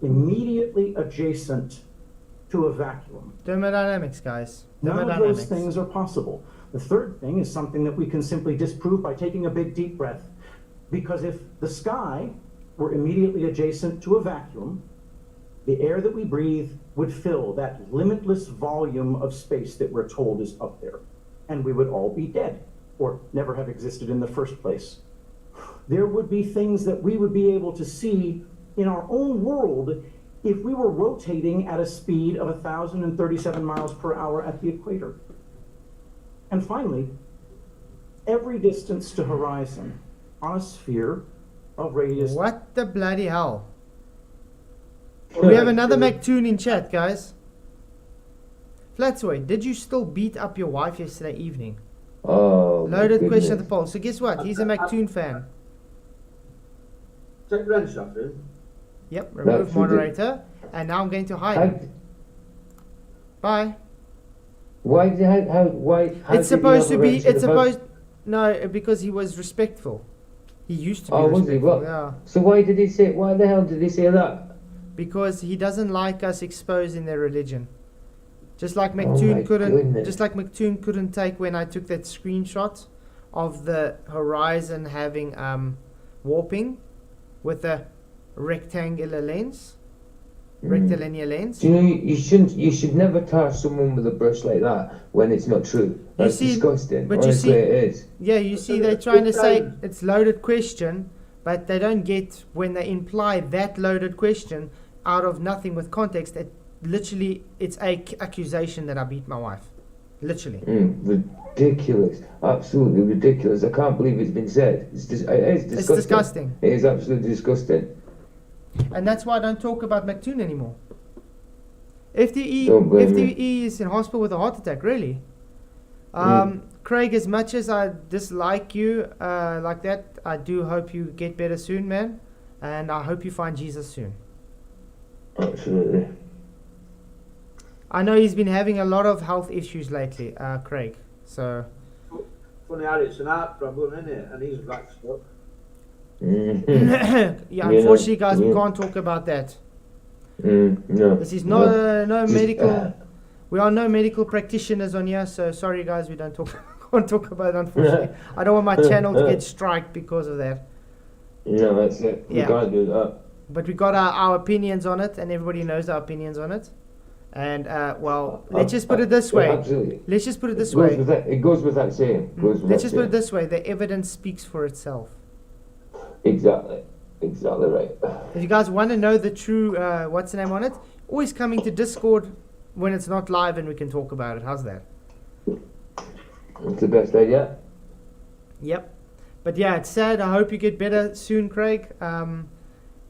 immediately adjacent to a vacuum. Thermodynamics, guys. None of those things are possible. The third thing is something that we can simply disprove by taking a big deep breath. Because if the sky were immediately adjacent to a vacuum, the air that we breathe would fill that limitless volume of space that we're told is up there. And we would all be dead, or never have existed in the first place. There would be things that we would be able to see in our own world if we were rotating at a speed of 1,037 miles per hour at the equator. And finally, every distance to horizon on a sphere of radius... What the bloody hell? We have another McToon in chat, guys. Prt1, did you still beat up your wife yesterday evening? Oh, my Loaded question at the goodness. poll. So guess what? He's a McToon fan. Take the wrench off him. Yep, remove That's moderator. And now I'm going to hide How, him. Bye. why did how It's did supposed he to have a be, wrench in it's the boat? supposed, no, because he was respectful. He used to be Oh, was he? respectful, What? yeah. So why the hell did he say that? Because he doesn't like us exposing their religion. Just like Oh my McToon goodness. couldn't take when I took that screenshot of the horizon having warping with a rectangular lens, rectilinear lens. Do you know you should never tar someone with a brush like that when it's not true. That's see- disgusting. but you Honestly, see- it is. Yeah, you see, they're trying to say it's loaded question, but they don't get when they imply that loaded question out of nothing with context. It literally, it's a accusation that I beat my wife. Literally. Ridiculous. Absolutely ridiculous. I can't believe it's been said. It is disgusting. It's disgusting. It is absolutely disgusting. And that's why I don't talk about McToon anymore. FTE, Don't blame FTE is in hospital with a heart attack, really. Craig, as much as I dislike you like that, I do hope you get better soon, man. And I hope you find Jesus soon. Absolutely. I know he's been having a lot of health issues lately, Craig. So, Funny how it's an art problem, isn't it? And he's vaxxed up. Mm-hmm. yeah, unfortunately, guys, we yeah. can't talk about that. No. This is not no Just, medical. We are no medical practitioners on here, so sorry, guys, we don't talk. Can't talk about it, unfortunately. I don't want my channel to get striked because of that. No, that's it. Yeah. We can't do that. But we got our opinions on it, and everybody knows our opinions on it. And well, let's just put it this way. Absolutely. Let's just put it this It goes way. with that. It goes with that saying. Let's just put it this way. The evidence speaks for itself. Exactly. Exactly right. If you guys want to know the true, what's the name on it? Always coming to Discord when it's not live and we can talk about it. How's that? It's the best idea. Yep. But yeah, it's sad. I hope you get better soon, Craig.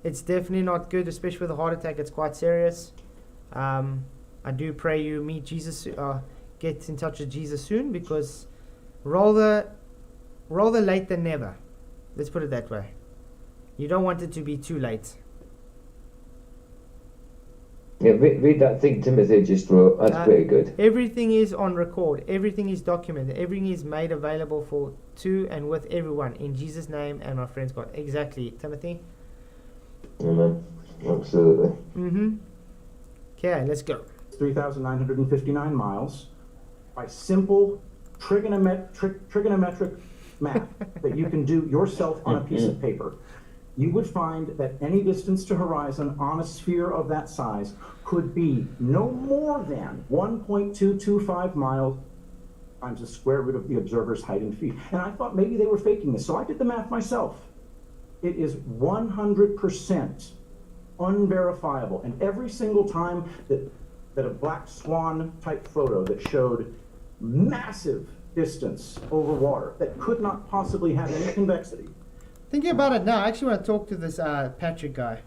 It's definitely not good, especially with a heart attack. It's quite serious. I do pray you meet Jesus, get in touch with Jesus soon, because rather late than never. Let's put it that way. You don't want it to be too late. Yeah, read that thing Timothy just wrote. That's pretty good. Everything is on record. Everything is documented. Everything is made available to and with everyone in Jesus' name and my friends God. Exactly, Timothy. Amen. Absolutely. Mm-hmm. Okay, let's go. 3,959 miles by simple trigonometric math that you can do yourself on a piece of paper. You would find that any distance to horizon on a sphere of that size could be no more than 1.225 miles times the square root of the observer's height in feet. And I thought maybe they were faking this, so I did the math myself. It is 100% unverifiable. And every single time that a black swan type photo that showed massive distance over water that could not possibly have any convexity. Thinking about it now, I actually want to talk to this Patrick guy.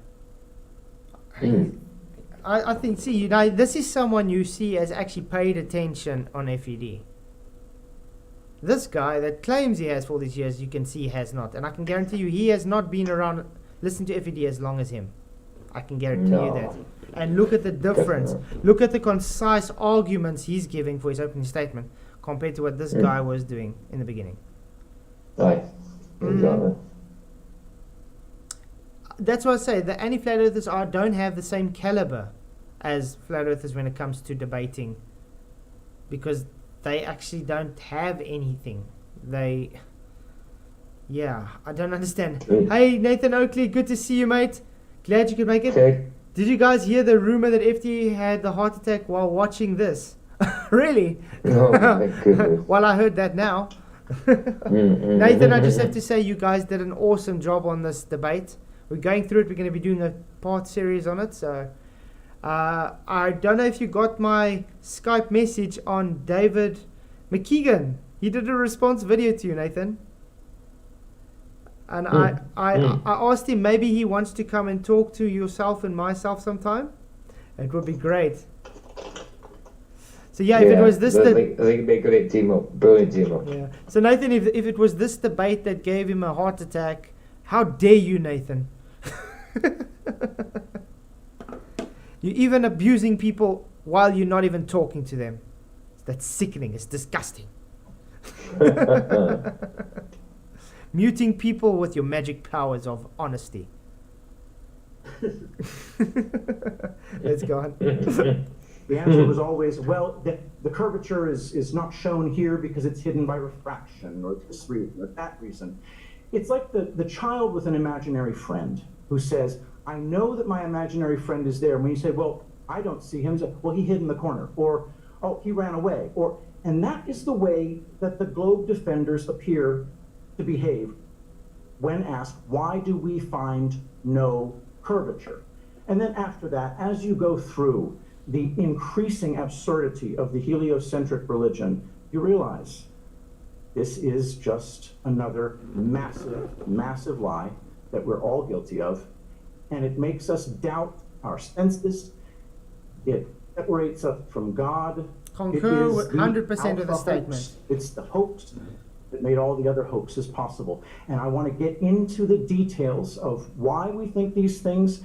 I think, see, you know, this is someone you see has actually paid attention on FED. This guy that claims he has for all these years, you can see he has not. And I can guarantee you he has not been around, listened to FED as long as him. I can guarantee you that. And look at the difference. Definitely. Look at the concise arguments he's giving for his opening statement compared to what this guy was doing in the beginning. Aye. Exactly. That's what I say. The anti-flat earthers don't have the same caliber as flat earthers when it comes to debating, because they actually don't have anything. I don't understand. Hey, Nathan Oakley, good to see you, mate. Glad you could make it. Okay. Did you guys hear the rumor that FD had the heart attack while watching this? Really? Oh my goodness. Well, I heard that now. Nathan, I just have to say you guys did an awesome job on this debate. We're going through it. We're going to be doing a part series on it. So I don't know if you got my Skype message on David McKeegan. He did a response video to you, Nathan. And I asked him maybe he wants to come and talk to yourself and myself sometime. It would be great. So yeah, if it was this, I think it'd be a great team up, brilliant team up. yeah. So Nathan, if it was this debate that gave him a heart attack, how dare you, Nathan? You're even abusing people while you're not even talking to them. That's sickening. It's disgusting. Muting people with your magic powers of honesty. Let's go on. The answer was always, well, the curvature is not shown here because it's hidden by refraction, or this reason, or that reason. It's like the child with an imaginary friend who says, I know that my imaginary friend is there. And when you say, well, I don't see him, say, well, he hid in the corner, or, oh, he ran away, and that is the way that the globe defenders appear to behave when asked, why do we find no curvature? And then after that, as you go through the increasing absurdity of the heliocentric religion, you realize this is just another massive, massive lie that we're all guilty of, and it makes us doubt our senses. It separates us from God. Concur with 100% of the alpha statement. hoax. It's the hoax that made all the other hoaxes possible. And I want to get into the details of why we think these things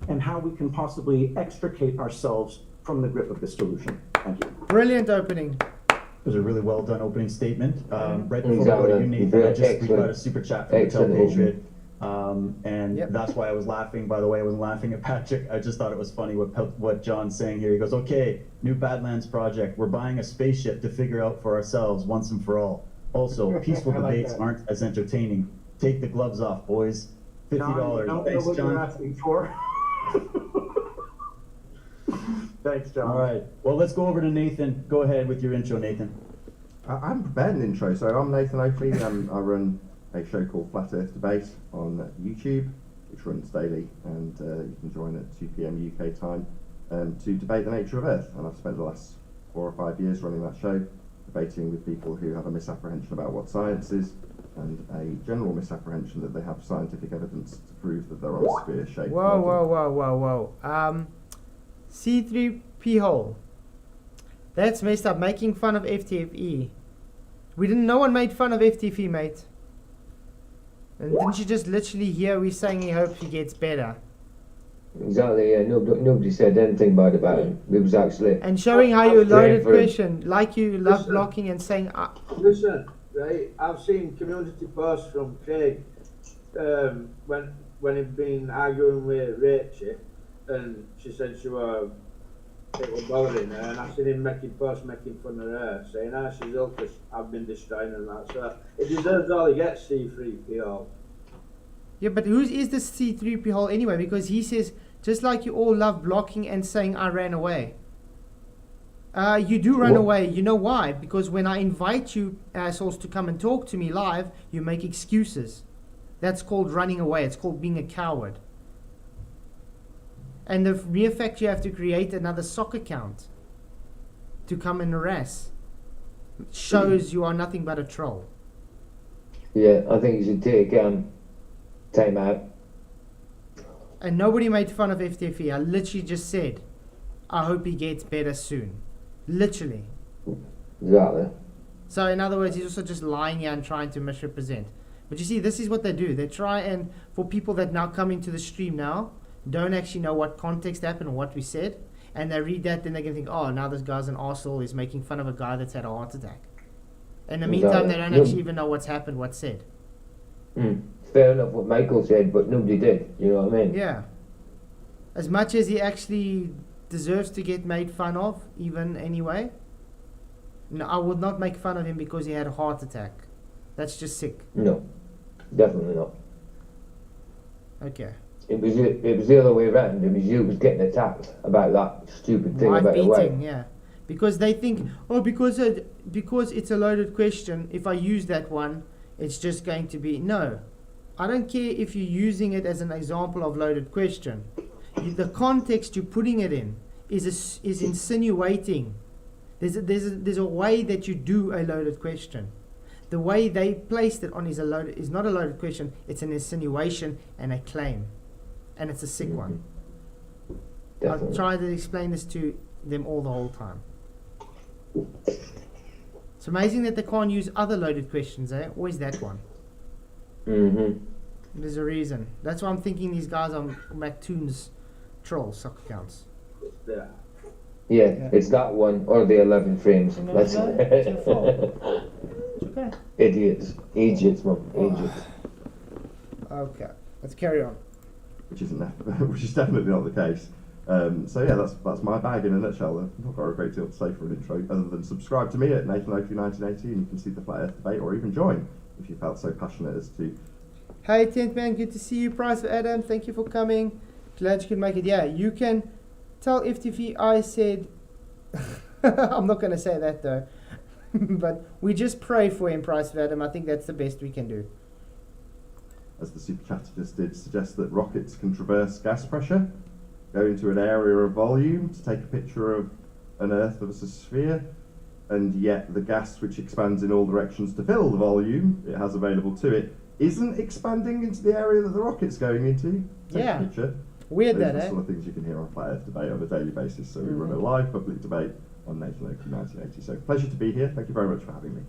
and how we can possibly extricate ourselves from the grip of this delusion. Thank you. Brilliant opening. It was a really well done opening statement. Right before we go to you, Nathan, we got a super chat from Hotel Patriot. And Yep. that's why I was laughing. By the way, I wasn't laughing at Patrick. I just thought it was funny what John's saying here. He goes, okay, new Badlands project. We're buying a spaceship to figure out for ourselves once and for all. Also, peaceful I like debates that. aren't as entertaining. Take the gloves off, boys. $50. John, I don't Thanks, know what John. you're asking for. Thanks, John. All right. Well, let's go over to Nathan. Go ahead with your intro, Nathan. I haven't prepared an intro, so I'm Nathan Oakley. I run a show called Flat Earth Debate on YouTube, which runs daily, and you can join at 2 p.m. UK time to debate the nature of Earth. And I've spent the last 4 or 5 years running that show, debating with people who have a misapprehension about what science is, and a general misapprehension that they have scientific evidence to prove that they're on a sphere-shaped Whoa, model. whoa. C3P hole. That's messed up. Making fun of FTFE. No one made fun of FTFE, mate. And didn't you just literally hear we saying he hopes he gets better? Exactly, yeah. Nobody said anything bad about him. It was actually... And showing how you loaded for him. question, like you love blocking and saying, Listen, right, I've seen community posts from Craig when he'd been arguing with Rachel, and she said it was bothering her, and I seen him making posts making fun of her, saying, she's ill because I've been destroying her and that, so it deserves all he gets, C3PO. yeah, but who is this C3P hole anyway? Because he says, just like you all love blocking and saying I ran away. You do run away. You know why? Because when I invite you assholes to come and talk to me live, you make excuses. That's called running away. It's called being a coward. And the mere fact you have to create another sock account to come and harass shows you are nothing but a troll. Yeah, I think you should take time out. And nobody made fun of FTFE. I literally just said, I hope he gets better soon. Literally. Exactly. So in other words, he's also just lying here and trying to misrepresent. But you see, this is what they do. They try and, for people that now come into the stream now, don't actually know what context happened or what we said, and they read that, then they can think, oh, now this guy's an arsehole, he's making fun of a guy that's had a heart attack. In the meantime, they don't actually even know what's happened, what's said. Fair enough what Michael said, but nobody did, you know what I mean? Yeah. As much as he actually deserves to get made fun of, even anyway, no, I would not make fun of him because he had a heart attack. That's just sick. No, definitely not. Okay. It was the other way around. It was you was getting attacked about that stupid thing Live about the weight. beating, yeah. Because they think, oh, because it's a loaded question, if I use that one, it's just going to be... No. I don't care if you're using it as an example of loaded question. The context you're putting it in is insinuating. There's a way that you do a loaded question. The way they placed it on is not a loaded question. It's an insinuation and a claim. And it's a sick one. Definitely. I've tried to explain this to them all the whole time. It's amazing that they can't use other loaded questions, eh? Always that one. Mm-hmm. There's a reason. That's why I'm thinking these guys are McToon's troll soccer accounts. Yeah. Yeah, it's that one or the 11 frames. No, That's no, it's your fault. It's okay. Idiots. Idiots, man. Idiots. Okay, let's carry on. Which is definitely not the case. So yeah, that's my bag in a nutshell. I've not got a great deal to say for an intro, other than subscribe to me at Nathan Oakley 1980, and you can see the Flat Earth debate, or even join if you felt so passionate as to. Hey, Tent Man, good to see you. Price for Adam, thank you for coming. Glad you could make it. Yeah, you can tell FTV I said. I'm not going to say that though, but we just pray for him, Price for Adam. I think that's the best we can do. As the super chatter just did, suggest that rockets can traverse gas pressure, go into an area of volume to take a picture of an Earth as a sphere, and yet the gas which expands in all directions to fill the volume it has available to it isn't expanding into the area that the rocket's going into. Take Yeah. a picture. Weird Those that, are the eh? sort of things you can hear on Flat Earth Debate on a daily basis. So we run a live public debate on Nathan Oakley 1980. So pleasure to be here. Thank you very much for having me.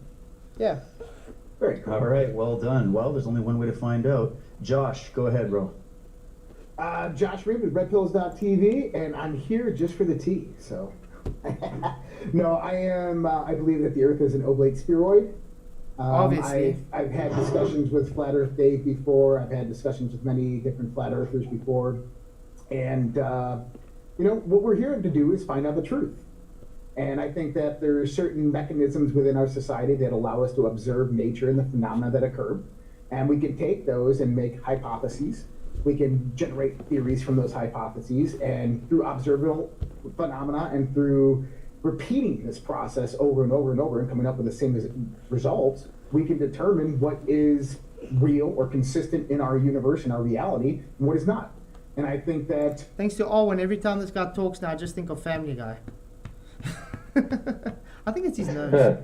Yeah. Very cool. All right, well done. Well, there's only one way to find out. Josh, go ahead, bro. Josh Reed with redpills.tv, and I'm here just for the tea. So, no, I am. I believe that the Earth is an oblate spheroid. Obviously. I've had discussions with Flat Earth Dave before. I've had discussions with many different flat earthers before, and what we're here to do is find out the truth. And I think that there are certain mechanisms within our society that allow us to observe nature and the phenomena that occur. And we can take those and make hypotheses. We can generate theories from those hypotheses. And through observable phenomena and through repeating this process over and over and over and coming up with the same results, we can determine what is real or consistent in our universe, in our reality, and what is not. And I think that... Thanks to Owen, every time this guy talks now, I just think of Family Guy. I think it's his nose.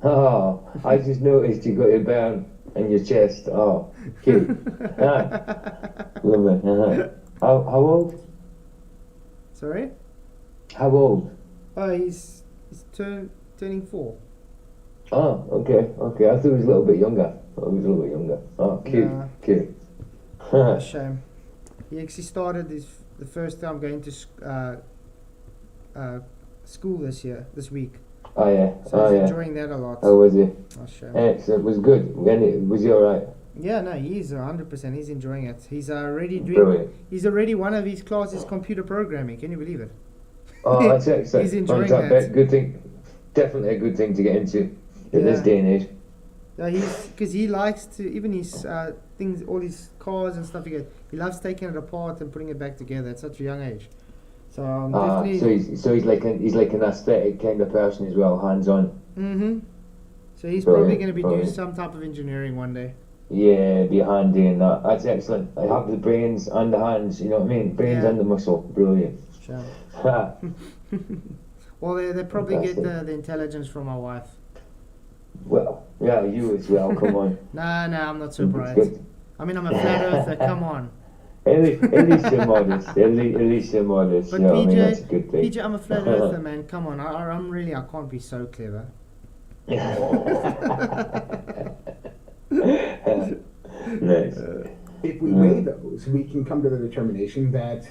Oh, I just noticed you got your burn in your chest. Oh, cute. Love it. How old? Sorry? How old? Oh, he's turning 4. Oh, okay. I thought he was a little bit younger. Oh, cute. Nah. Cute. A shame. He actually started the first time going to school this week. Oh yeah. So he's enjoying that a lot. How was he? Oh, shame. Excellent. Was good. Was he alright? Yeah, no, he's 100%. He's enjoying it. He's already Brilliant. He's already one of his classes computer programming. Can you believe it? Oh, that's excellent. He's enjoying Fantastic. that. Good thing. Definitely a good thing to get into in this day and age. Yeah, because he likes to, even his things, all his cars and stuff. He loves taking it apart and putting it back together at such a young age. So definitely. So he's like an aesthetic kind of person as well, hands on. Mm-hmm. So he's Brilliant, probably going to be doing brilliant. some type of engineering one day. Yeah, be handy and that. That's excellent. I have the brains and the hands. You know what I mean? Brains Yeah. and the muscle. Brilliant. Sure. Ha. Well, they probably get Fantastic. the intelligence from my wife. Well, yeah, you as well. Come on. Nah, I'm not so bright. Good. I mean, I'm a flat earther. Come on. At least you're modest. At least you're modest. But You know what I mean? PJ, That's a good thing. PJ, I'm a flat earther, man. Come on. I can't be so clever. Nice. If we weigh those, we can come to the determination that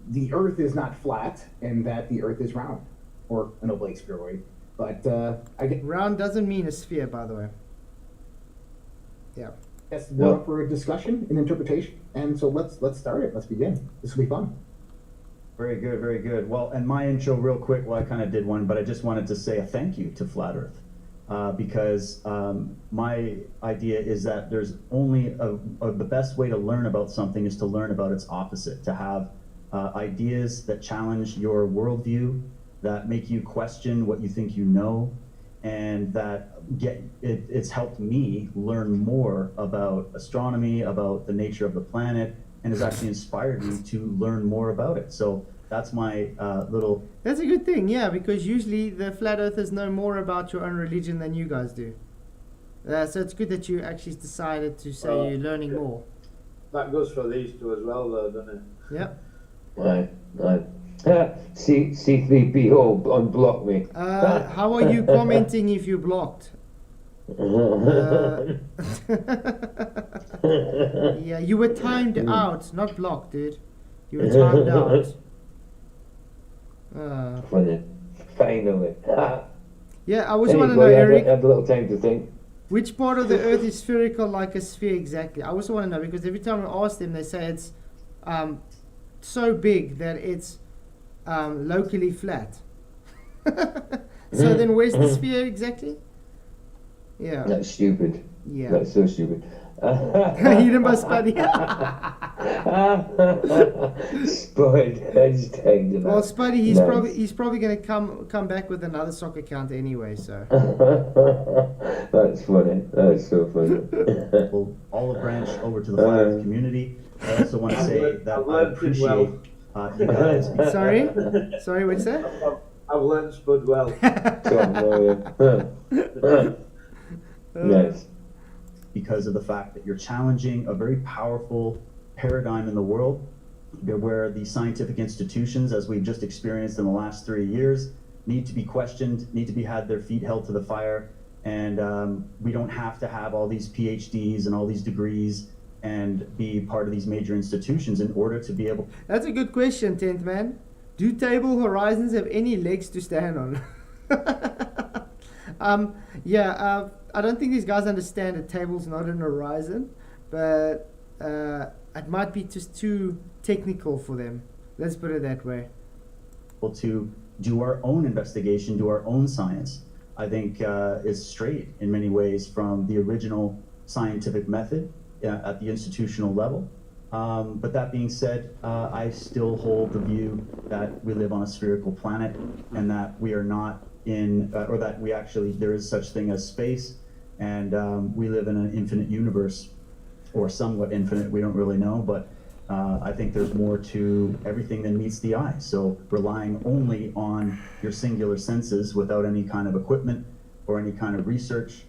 the Earth is not flat and that the Earth is round, or an oblate spheroid. But I Round doesn't mean a sphere, by the way. Yeah. guess we're up for a discussion and interpretation. And so let's start it. Let's begin. This will be fun. Very good, very good. Well, and my intro real quick, well, I kind of did one, but I just wanted to say a thank you to Flat Earth. Because my idea is that there's only the best way to learn about something is to learn about its opposite, to have ideas that challenge your worldview, that make you question what you think you know, and that it's helped me learn more about astronomy, about the nature of the planet, and has actually inspired me to learn more about it. So that's my little... That's a good thing, yeah, because usually the flat earthers know more about your own religion than you guys do. So it's good that you actually decided to say you're learning more. That goes for these two as well, though, doesn't it? Yep. Right. C3PO unblock me. How are you commenting if you blocked? Yeah, you were timed out, not blocked, dude. You were timed out. Funny. Finally. Yeah, I also want to know, Anyway, Eric, I had a little time to think. which part of the Earth is spherical like a sphere exactly? I also want to know because every time I ask them, they say it's so big that it's locally flat. So then where's the sphere exactly? Yeah. That's stupid. Yeah. That's so stupid. Hit him by Spuddy. Spud. I just tagged him Well, out. Spuddy, Nice. he's probably gonna come back with another soccer account anyway. So That's funny. That's so funny. We'll olive branch over to the Flat Earth community. I also want to say that I've I learned pretty well. appreciate you guys. sorry, what's that? I've learned Spud well. Nice. Because of the fact that you're challenging a very powerful paradigm in the world where the scientific institutions, as we've just experienced in the last 3 years, need to be questioned, need to be had their feet held to the fire, and we don't have to have all these PhDs and all these degrees and be part of these major institutions in order to be able. That's a good question, Tenth Man. Do table horizons have any legs to stand on? I don't think these guys understand a table's not an horizon, but it might be just too technical for them. Let's put it that way. To do our own investigation, do our own science, I think is straight in many ways from the original scientific method at the institutional level. But that being said, I still hold the view that we live on a spherical planet and that we are not in, or that we actually, there is such thing as space, and we live in an infinite universe, or somewhat infinite, we don't really know, but I think there's more to everything than meets the eye. So relying only on your singular senses without any kind of equipment or any kind of research,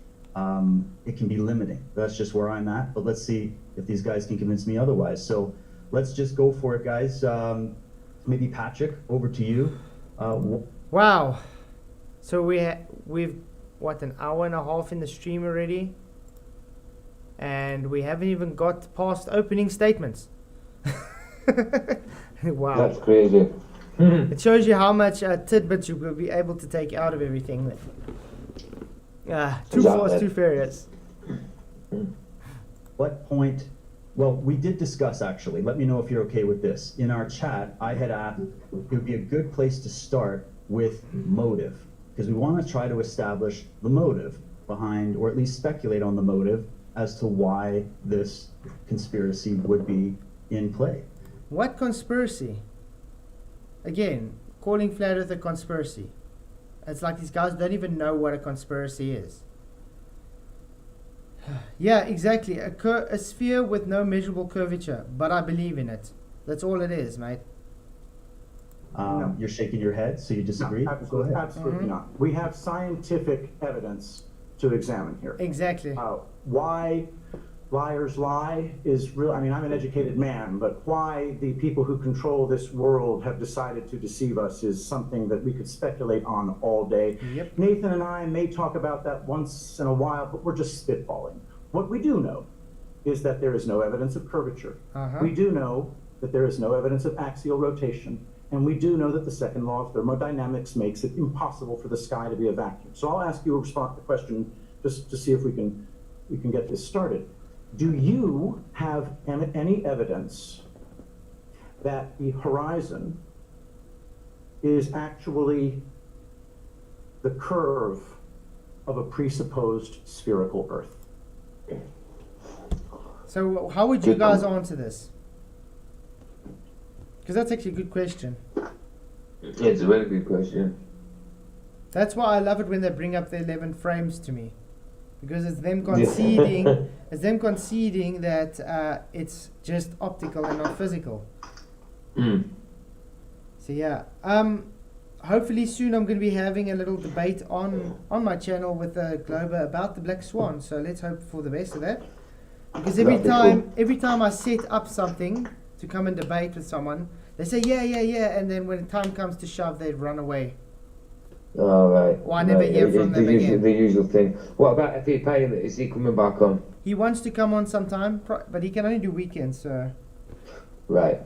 it can be limiting. That's just where I'm at, but let's see if these guys can convince me otherwise. So let's just go for it, guys. Maybe Patrick, over to you. Wow. So we've what, an hour and a half in the stream already, and we haven't even got past opening statements. Wow. That's crazy. It shows you how much tidbits you will be able to take out of everything. Too fast, too furious. What point? Well, we did discuss, actually, let me know if you're okay with this. In our chat, I had asked it would be a good place to start with motive, because we want to try to establish the motive behind, or at least speculate on the motive as to why this conspiracy would be in play. What conspiracy? Again, calling Flat Earth a conspiracy. It's like these guys don't even know what a conspiracy is. Yeah, exactly. A sphere with no measurable curvature, but I believe in it. That's all it is, mate. No. You're shaking your head, so you disagree? No, absolutely, absolutely not. We have scientific evidence to examine here. Exactly. Why liars lie is real. I mean, I'm an educated man, but why the people who control this world have decided to deceive us is something that we could speculate on all day. Yep. Nathan and I may talk about that once in a while, but we're just spitballing. What we do know is that there is no evidence of curvature. We do know that there is no evidence of axial rotation. And we do know that the second law of thermodynamics makes it impossible for the sky to be a vacuum. So I'll ask you a question just to see if we can get this started. Do you have any evidence that the horizon is actually the curve of a presupposed spherical Earth? So how would you guys answer this? Because that's actually a good question. It's a very good question. That's why I love it when they bring up the 11 frames to me, because it's them conceding, that it's just optical and not physical. So yeah, hopefully soon I'm going to be having a little debate on my channel with Glover about the Black Swan. So let's hope for the best of that. Because every time I set up something to come and debate with someone, They say, yeah, and then when time comes to shove, they run away. Oh, right. Well, I never right. hear from them again. The usual thing. What about if he paying it? Is he coming back on? He wants to come on sometime, but he can only do weekends, so... Right.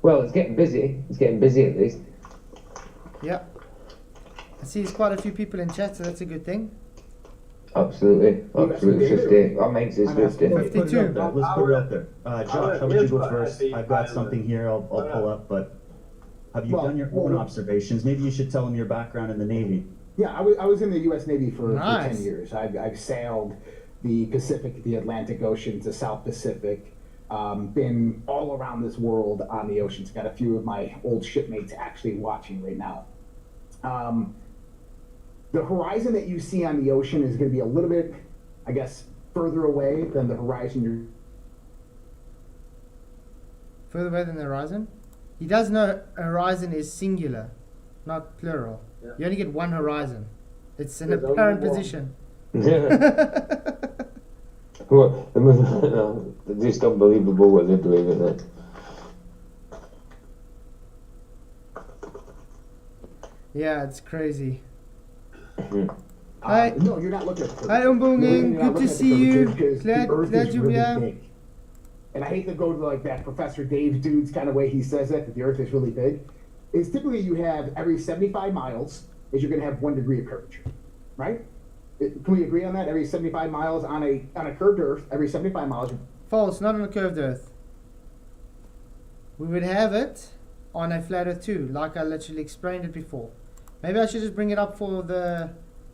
Well, it's getting busy. It's getting busy at least. Yeah. I see there's quite a few people in chat, so that's a good thing. Absolutely. 50. Our mates is 50. Let's put it out there. Let's put it out there. Josh, how about you go first? I've got something here I'll pull up, but have you done your own observations? Maybe you should tell them your background in the Navy. Yeah, I was in the U.S. Navy for 10 Nice. years. I've sailed the Pacific, the Atlantic Ocean, to South Pacific, been all around this world on the oceans. Got a few of my old shipmates actually watching right now. The horizon that you see on the ocean is going to be a little bit, I guess, further away than the horizon you're... Further away than the horizon? He does know horizon is singular, not plural. Yeah. You only get one horizon. It's an There's only apparent one. position. Well, no, it's just unbelievable what they believe in it. Yeah, it's crazy. Hi. No, you're not looking at the Hi, curvature. Umbunging. You're not Good to looking at the see you. curvature because Glad- the Earth glad is you- really yeah. big. And I hate to go to like that Professor Dave dude's kind of way he says that the Earth is really big. Is typically you have every 75 miles is you're going to have 1 degree of curvature, right? Can we agree on that? Every 75 miles on a curved Earth, every 75 miles. False, not on a curved Earth. We would have it on a flat Earth too, like I literally explained it before. Maybe I should just bring it up for the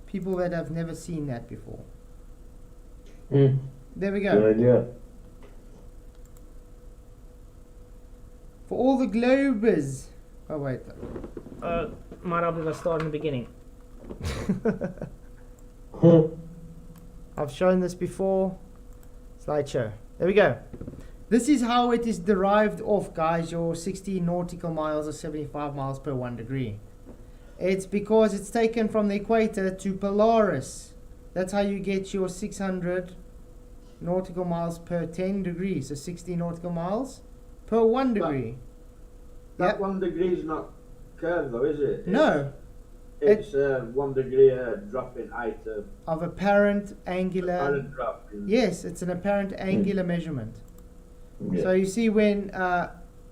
people that have never seen that before. There we go. Good idea. For all the globers. Oh wait. Might help if I start in the beginning. I've shown this before. Slideshow. There we go. This is how it is derived off, guys, your 60 nautical miles or 75 miles per 1 degree. It's because it's taken from the equator to Polaris. That's how you get your 600 nautical miles per 10 degrees. So 60 nautical miles per 1 degree. That Yep. 1 degree is not curved though, is it? No, It's 1 degree drop in height of apparent angular. apparent drop in Yes, it's an apparent angular measurement. Yeah. So you see when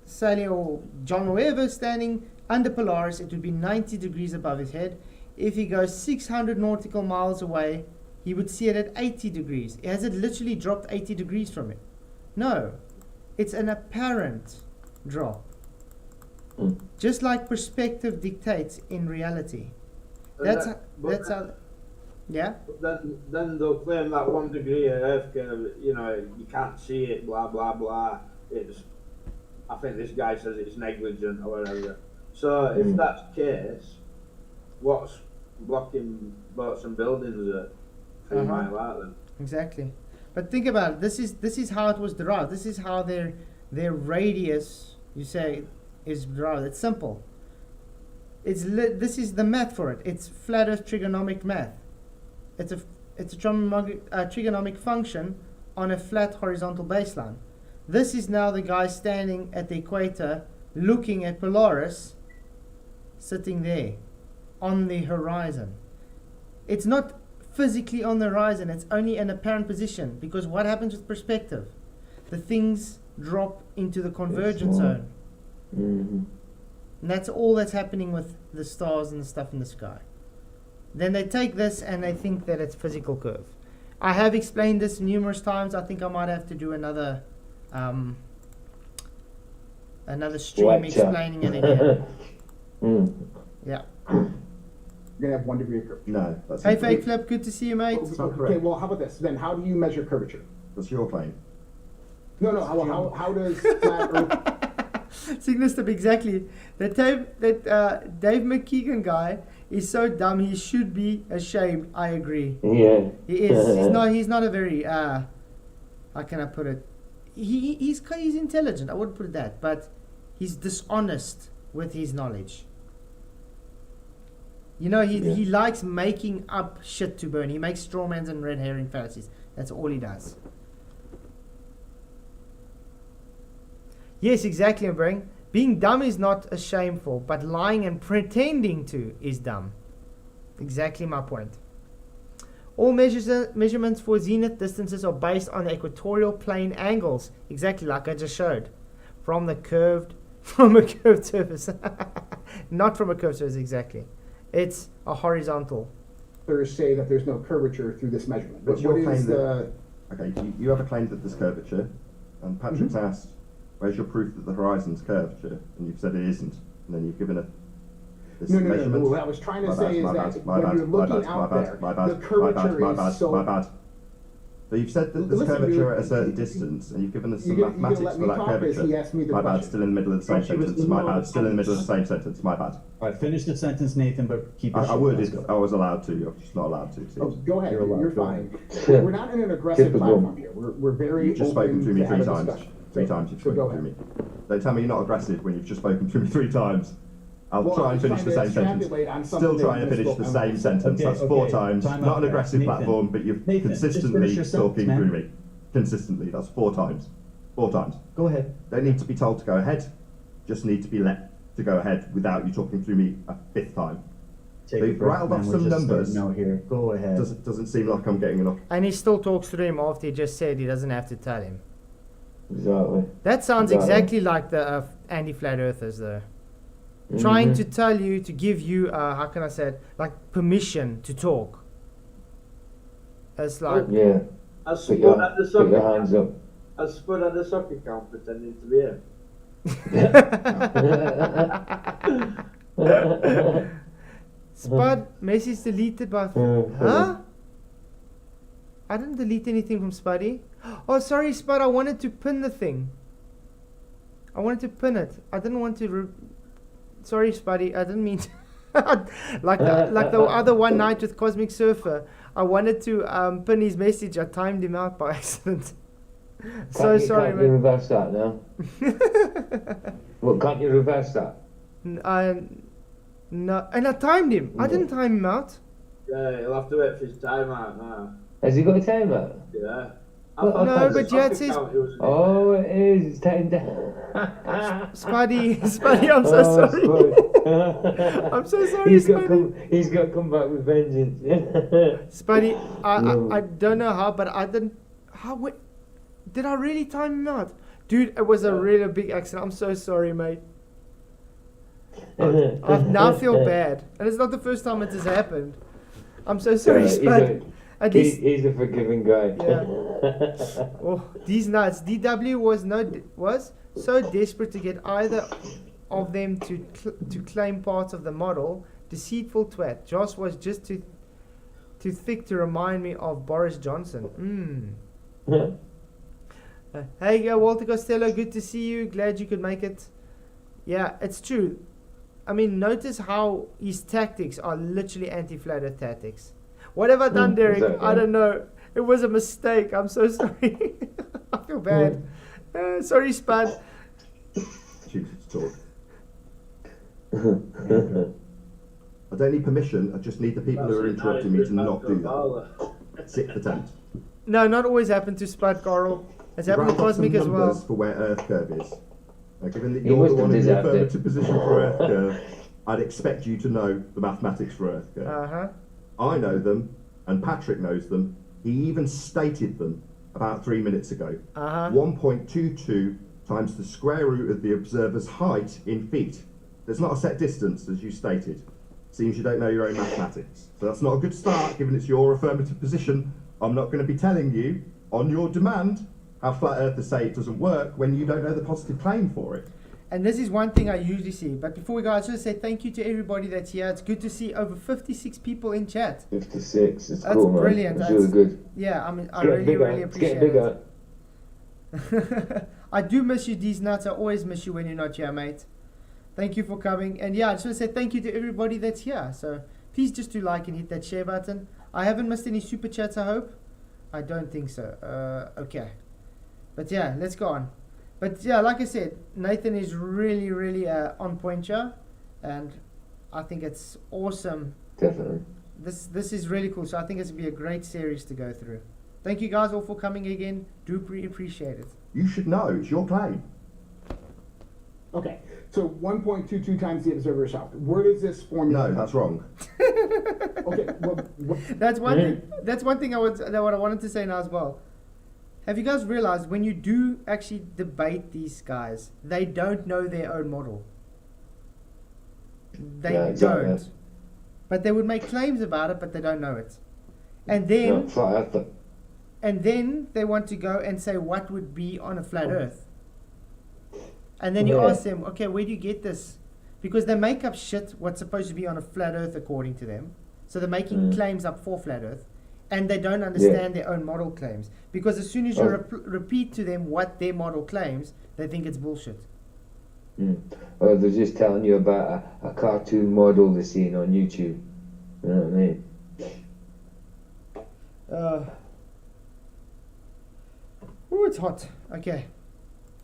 Sally or John or whoever is standing under Polaris, it would be 90 degrees above his head. If he goes 600 nautical miles away, he would see it at 80 degrees. Has it literally dropped 80 degrees from it? No. It's an apparent drop. Just like perspective dictates in reality. And That's that- that's how. Yeah. Then they'll claim that 1 degree of Earth curve, you know, you can't see it, blah blah blah. I think this guy says it's negligent or whatever. So if that's the case, what's blocking boats and buildings at 3 mile out then? Exactly. But think about it. This is how it was derived. This is how their radius, you say, is derived. It's simple. This is the math for it. It's flat Earth trigonomic math. It's a trigonomic function on a flat horizontal baseline. This is now the guy standing at the equator looking at Polaris sitting there on the horizon. It's not physically on the horizon, it's only an apparent position, because what happens with perspective? The things drop into the convergence zone. And that's all that's happening with the stars and the stuff in the sky. Then they take this and they think that it's physical curve. I have explained this numerous times. I think I might have to do another stream Lecture. explaining it again. Yeah. You're going to have 1 degree of curvature. No, that's Hey, incorrect. Fake Flip, good to see you, mate. It's not Okay, correct. well, how about this? Then how do you measure curvature? That's your claim. No, how does flat Earth... Signistic, exactly. That Dave McKeegan guy is so dumb. He should be ashamed. I agree. Yeah. He is. He's not a very. How can I put it? He's intelligent. I wouldn't put it that, but he's dishonest with his knowledge. You know, he likes making up shit to burn. He makes straw mans and red herring fallacies. That's all he does. Yes, exactly, Bring. Being dumb is not a shameful, but lying and pretending to is dumb. Exactly my point. All measurements for zenith distances are based on equatorial plane angles, exactly like I just showed, from a curved surface, not from a curved surface exactly. It's a horizontal. Say that there's no curvature through this measurement. What's What your claim is the? Okay, you have a claim that there's curvature, and Patrick's asked, where's your proof that the horizon's curvature? And you've said it isn't, and then you've given a this No. measurement. What I was trying to My say bad, is my that bad, my when bad, you're my looking bad, out my bad, there, my bad, the curvature my is bad, so. my bad. So you've said that there's Listen, curvature dude, at a certain distance, and you've given us some you gonna mathematics let for me that talk as curvature. he asked me the My bad, question? still in the middle of the same She was in sentence. the My middle of bad, the still in the middle of the sentence. same sentence. My bad. All right, finish the sentence, Nathan, but keep it I short. would Let's if go. I was allowed to. I'm just not allowed to. Oh, go ahead. You're allowed, You're go fine. ahead. We're not in an aggressive Typical. platform here. We're very. You've just open spoken to me have 3 a times. discussion. 3 times you've So go spoken to ahead. me. Don't tell me you're not aggressive when you've just spoken to me 3 times. I'll Well, try I'm and finish the trying same to sentence. extrapolate on Still something trying to that finish misspoke the on same myself. sentence. Okay, That's 4 okay. times. Time Not out an there. aggressive Nathan. platform, but you're Nathan, just finish consistently your sentence, talking man. through me. Consistently. That's 4 times. 4 times. Go ahead. Don't need to be told to go ahead. Just need to be let to go ahead without you talking through me a 5th time. Take So a you've breath, rattled man. off We're some just numbers. starting out here. Go ahead. Doesn't seem like I'm getting enough. And he still talks through him after he just said he doesn't have to tell him. Exactly. That sounds Exactly. exactly like the anti-flat earthers though. Trying to tell you, to give you, how can I say it, like permission to talk. It's like, Yeah. I Put spun your, at the put your soccer hands camp. up. I spun at the soccer camp pretending to be him. Spud, message deleted by... Huh? I didn't delete anything from Spuddy. Oh, sorry, Spud, I wanted to pin the thing. I wanted to pin it. I didn't want to... Sorry, Spuddy, I didn't mean to... like the other one night with Cosmic Surfer. I wanted to pin his message. I timed him out by accident. So sorry, Can't you man. reverse that now? Well, can't you reverse that? No, and I timed him. I didn't time him out. Yeah, he'll have to wait for his time out now. Has he got a timer? Yeah. Well, no, the but yeah, it soccer says- camp, it was- Oh, it is. It's timed down. Spuddy, I'm so sorry. I'm so sorry, Spuddy. He's got to come back with vengeance. Spuddy, I don't know how, but I didn't. Did I really time him out? Dude, it was a really big accident. I'm so sorry, mate. I now feel bad. And it's not the first time it has happened. I'm so sorry, Spud. At least. He's a forgiving guy. Yeah. Oh, these nuts. DW was so desperate to get either of them to claim parts of the model. Deceitful twat. Joss was just too thick to remind me of Boris Johnson. Hey, Walter Costello, good to see you. Glad you could make it. Yeah, it's true. I mean, notice how his tactics are literally anti-flat earth tactics. What have I done, Derek? exactly. I don't know. It was a mistake. I'm so sorry. I feel bad. Sorry, Spud. Choose to talk. I don't need permission. I just need the people who are interrupting me to not do that. 6th attempt. No, not always happened to Spud, Carl. It's happened to Rattle off some Cosmic as numbers well. for where Earth curve is. Now, given that He you're must the have one in the deserved it. affirmative position for Earth curve, I'd expect you to know the mathematics for Earth curve. Uh-huh. I know them, and Patrick knows them. He even stated them about 3 minutes ago. 1.22 times the square root of the observer's height in feet. There's not a set distance, as you stated. Seems you don't know your own mathematics. So that's not a good start, given it's your affirmative position. I'm not going to be telling you, on your demand, how flat earthers say it doesn't work when you don't know the positive claim for it. And this is one thing I usually see. But before we go, I just want to say thank you to everybody that's here. It's good to see over 56 people in chat. 56. It's That's cool, man. brilliant. It's That's- really good. Yeah, I mean, I It's getting really, bigger. really It's appreciate getting bigger. it. I do miss you, these nuts. I always miss you when you're not here, mate. Thank you for coming. And yeah, I just want to say thank you to everybody that's here. So please just do like and hit that share button. I haven't missed any super chats, I hope. I don't think so. Okay. But yeah, let's go on. But yeah, like I said, Nathan is really, really on point here. And I think it's awesome. Definitely. This is really cool. So I think it's going to be a great series to go through. Thank you guys all for coming again. Do appreciate it. You should know, it's your claim. Okay, so 1.22 times the observer south. Where does this formula? No, that's wrong. Okay, well, That's one thing. That's one thing what I wanted to say now as well. Have you guys realized when you do actually debate these guys, they don't know their own model. They Yeah, exactly. don't. But they would make claims about it, but they don't know it. And No, then flat earth. they want to go and say what would be on a flat earth. And then you Yeah. ask them, okay, where do you get this? Because they make up shit what's supposed to be on a flat earth according to them. So they're making claims up for flat earth. And they don't understand their own model claims. Because as soon as you repeat to them what their model claims, they think it's bullshit. Or they're just telling you about a cartoon model they're seeing on YouTube. You know what I mean? Oh, it's hot. Okay.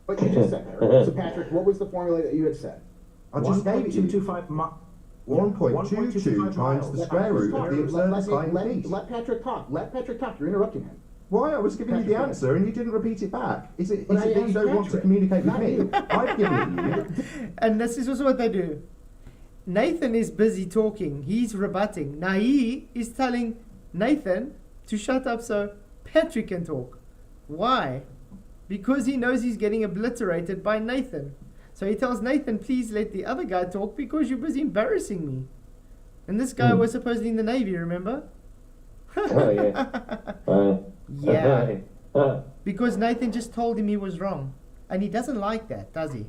what you just said there. So Patrick, what was the formula that you had said? I just gave it you. 1.225 1.22 times the square root of the observer's height in feet. Let Patrick talk. Let Patrick talk. You're interrupting him. Why? I was giving you the Patrick, answer and you didn't repeat it back. Is it But that I you asked don't want to Patrick, communicate with not me? you. I've given it you. And this is also what they do. Nathan is busy talking. He's rebutting. Now he is telling Nathan to shut up so Patrick can talk. Why? Because he knows he's getting obliterated by Nathan. So he tells Nathan, please let the other guy talk because you're busy embarrassing me. And this guy was supposedly in the Navy, remember? Oh, yeah. Yeah. Because Nathan just told him he was wrong. And he doesn't like that, does he?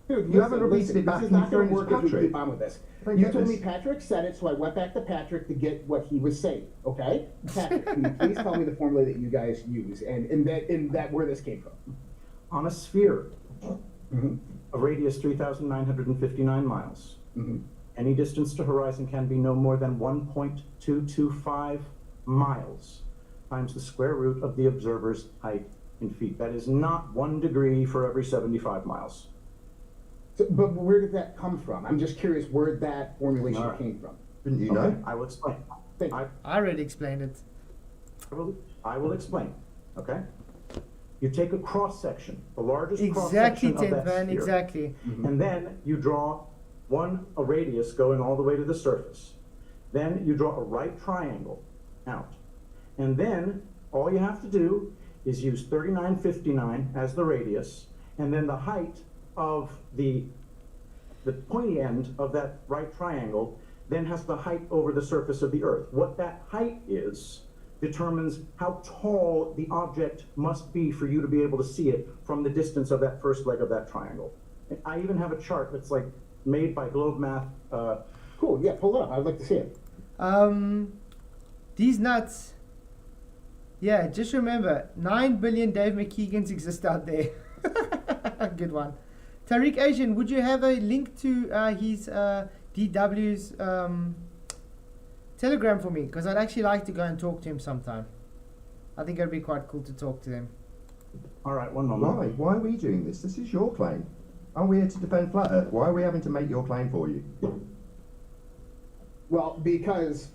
Dude, You haven't repeated it back This is and not going you've to thrown work it to if we Patrick. keep on with this. don't You get told this. me Patrick said it, so I went back to Patrick to get what he was saying. Okay, Patrick, can you please tell me the formula that you guys use and that where this came from? On a sphere, Mm-hmm. a radius 3,959 miles. Mm-hmm. Any distance to horizon can be no more than 1.225 miles times the square root of the observer's height in feet. That is not 1 degree for every 75 miles. So, but where did that come from? I'm just curious where that formulation All right. came from. Didn't you Okay, know? I will explain. Thank you. I already explained it. I will explain, okay? You take a cross section, the largest cross Exactly, section of that 10th man, sphere, exactly. and then you draw a radius going all the way to the surface. Then you draw a right triangle out. And then all you have to do is use 3959 as the radius, and then the height of the pointy end of that right triangle then has the height over the surface of the earth. What that height is determines how tall the object must be for you to be able to see it from the distance of that first leg of that triangle. And I even have a chart that's like made by Globe Math. Cool. Yeah, pull it up. I'd like to see it. These nuts. Yeah, just remember, 9 billion Dave McKeegans exist out there. Good one. Tariq Asian, would you have a link to his DW's Telegram for me? Because I'd actually like to go and talk to him sometime. I think it'd be quite cool to talk to him. All right, one moment. Why? Why are we doing this? This is your claim. Are we here to defend Flat Earth? Why are we having to make your claim for you? Well, because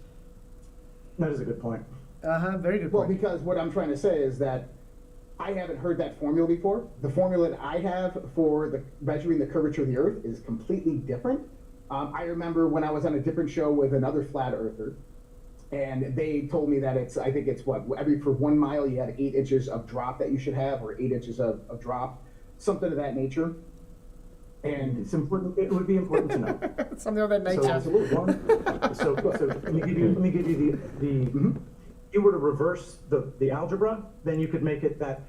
That is a good point. Very good well, point. because what I'm trying to say is that I haven't heard that formula before. The formula that I have for the measuring the curvature of the Earth is completely different. I remember when I was on a different show with another flat earther, and they told me that I think it's what, for 1 mile you have 8 inches of drop that you should have, or 8 inches of drop, something of that nature. And It's important. It would be important to know. Something of that nature. So, absolutely. so let me give you the if you were to reverse the algebra, then you could make it that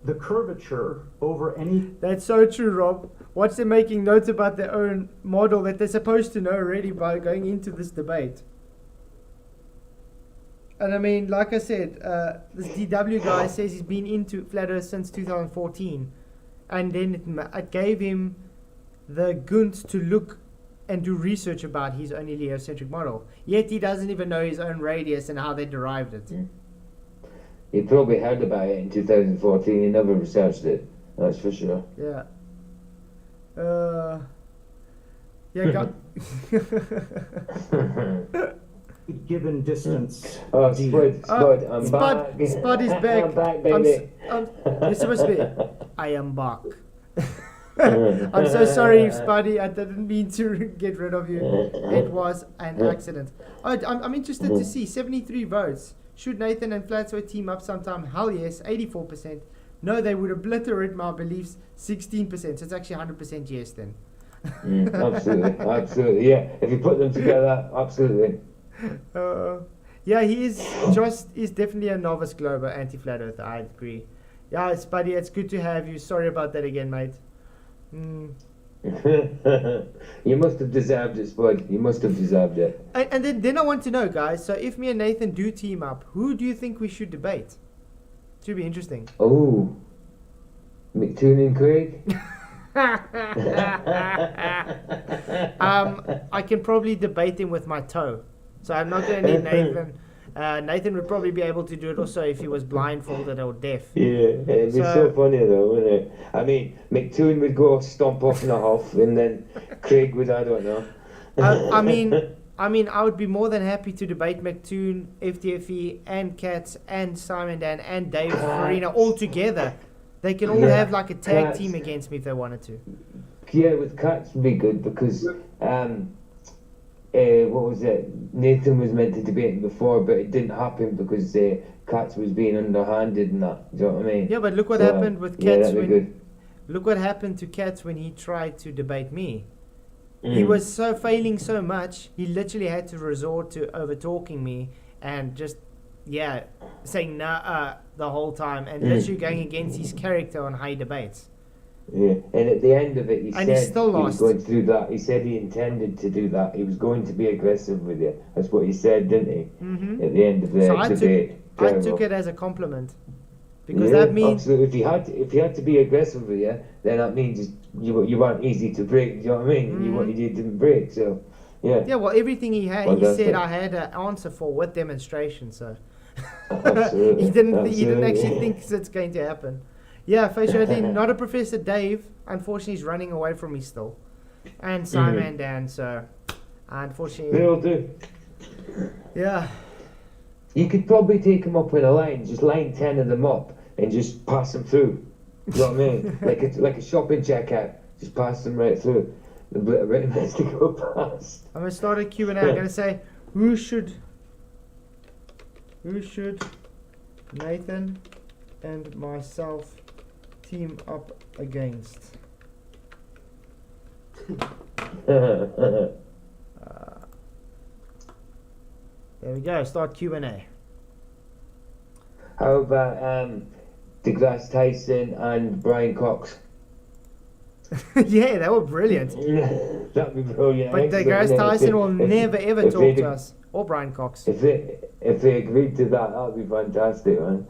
the curvature over any. That's so true, Rob. Watch them making notes about their own model that they're supposed to know already by going into this debate. And I mean, like I said, this DW guy says he's been into Flat Earth since 2014. And then it gave him the gunt to look and do research about his own heliocentric model. Yet he doesn't even know his own radius and how they derived it. He probably heard about it in 2014. He never researched it. That's for sure. Yeah. Yeah, Given distance. Oh, d. Spud, I'm Spud, back. Spud is back. I'm back, baby. You're supposed to be. I am back. I'm so sorry, Spuddy. I didn't mean to get rid of you. It was an accident. I'm interested to see 73 votes. Should Nathan and Flatso team up sometime? Hell yes, 84%. No, they would obliterate my beliefs, 16%. So it's actually 100% yes then. Absolutely, yeah. If you put them together, absolutely. Yeah, Josh is definitely a novice Glober, anti-flat earther, I agree. Yeah, Spuddy, it's good to have you. Sorry about that again, mate. You must have deserved it, Spud. You must have deserved it. And then I want to know, guys, so if me and Nathan do team up, who do you think we should debate? Should be interesting. Oh, McToon and Craig? I can probably debate him with my toe. So I'm not going to need Nathan. Nathan would probably be able to do it also if he was blindfolded or deaf. Yeah, it'd be so funny though, wouldn't it? I mean, McToon would go stomp off in a huff, and then Craig would, I don't know. I mean, I would be more than happy to debate McToon, FTFE, and Katz, and Simon Dan, and Dave Farina all together. They can all have like a tag team against me if they wanted to. Yeah, with Katz would be good because, what was it? Nathan was meant to debate him before, but it didn't happen because Katz was being underhanded and that. Do you know what I mean? Yeah, but look what happened with Katz look what happened to Katz when he tried to debate me. He was failing so much, he literally had to resort to over-talking me and just, saying nah the whole time and literally going against his character on how he debates. Yeah, and at the end of it, he said he still was going to do that. He said he intended to do that. He was going to be aggressive with you. That's what he said, didn't he? Mm-hmm. At the end of the debate. I took it as a compliment. Because that means... Absolutely. If he had to be aggressive with you, then that means you weren't easy to break. Do you know what I mean? Mm-hmm. You didn't break, so... Yeah. Yeah, well, everything he had, he said I had an answer for with demonstration, so... he didn't actually think it's going to happen. Yeah, facially, not a Professor Dave. Unfortunately, he's running away from me still. And Simon Dan, so... Unfortunately... They all do. Yeah. You could probably take them up in a line, just line 10 of them up, and just pass them through. You know what I mean? like a shopping checkout. Just pass them right through. The right ones to go past. I'm going to start a Q&A. I'm going to say, who should Nathan and myself team up against? There we go. Start Q&A. How about DeGrasse Tyson and Brian Cox? Yeah, that was brilliant. That'd be brilliant. But DeGrasse Tyson will never ever talk to us, or Brian Cox. If they agreed to that, that'd be fantastic, man.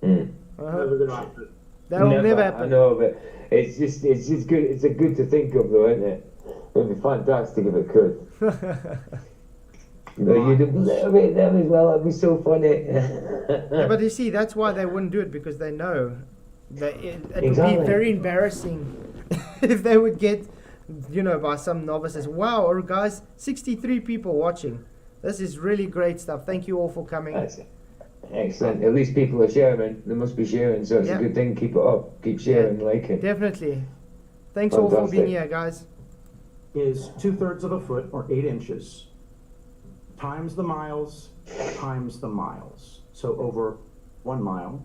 Never gonna happen. That will never happen. I know, but it's just good. It's good to think of, though, isn't it? It'd be fantastic if it could. You'd obliterate them as well. That'd be so funny. Yeah, but you see, that's why they wouldn't do it, because they know that it would be very embarrassing if they would get, by some novices. Wow, guys, 63 people watching. This is really great stuff. Thank you all for coming. That's excellent. At least people are sharing. They must be sharing, so it's a good thing. Keep it up. Keep sharing, like it. Definitely. Thanks all for being here, guys. Is 2/3 of a foot, or 8 inches, times the miles, times the miles. So over 1 mile,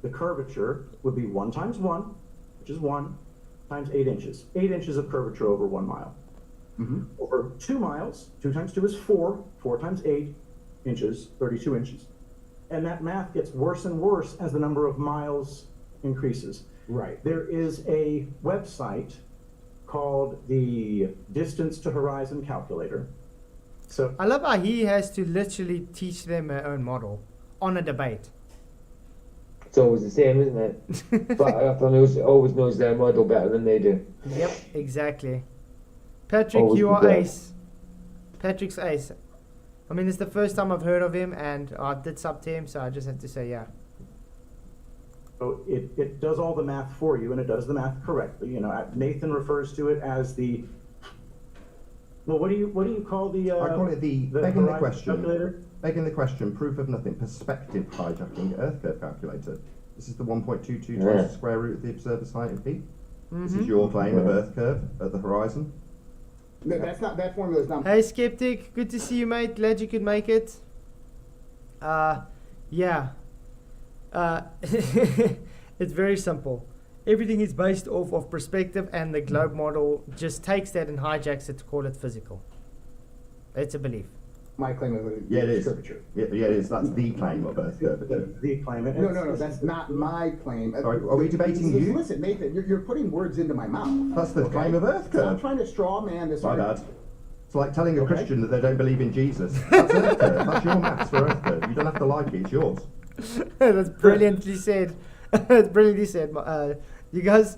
the curvature would be 1 times 1, which is 1, times 8 inches. 8 inches of curvature over 1 mile. Over 2 miles, 2 times 2 is 4, 4 times 8 inches, 32 inches. And that math gets worse and worse as the number of miles increases. Right. There is a website called the Distance to Horizon Calculator. So I love how he has to literally teach them their own model on a debate. It's always the same, isn't it? But always knows their model better than they do. Yep, exactly. Patrick, Always you are the ace. Patrick's ace. I mean, it's the first time I've heard of him, and I did sub to him, so I just had to say, yeah. So it does all the math for you, and it does the math correctly. Nathan refers to it as the... Well, what do you call the... I call it the begging the question. Calculator? Begging the question, proof of nothing, perspective hijacking Earth curve calculator. This is the 1.22 times the square root of the observer's height in feet. This is your claim of Earth curve at the horizon. No, that's not, that formula is not. Hey, Skeptic, good to see you, mate. Glad you could make it. Yeah. It's very simple. Everything is based off of perspective, and the globe model just takes that and hijacks it to call it physical. It's a belief. My claim of Yeah, it is. curvature. Yeah, it is. That's the claim of Earth curvature. The claim. No, that's not my claim. Sorry, are we debating you? Listen, Nathan, you're putting words into my mouth. That's the claim of Earth So I'm curve. trying to straw man this My argument. bad. It's like telling a Okay. Christian that they don't believe in Jesus. That's Earth curve. That's your maths for Earth curve. You don't have to like it. It's yours. That's brilliantly said. That's brilliantly said. You guys,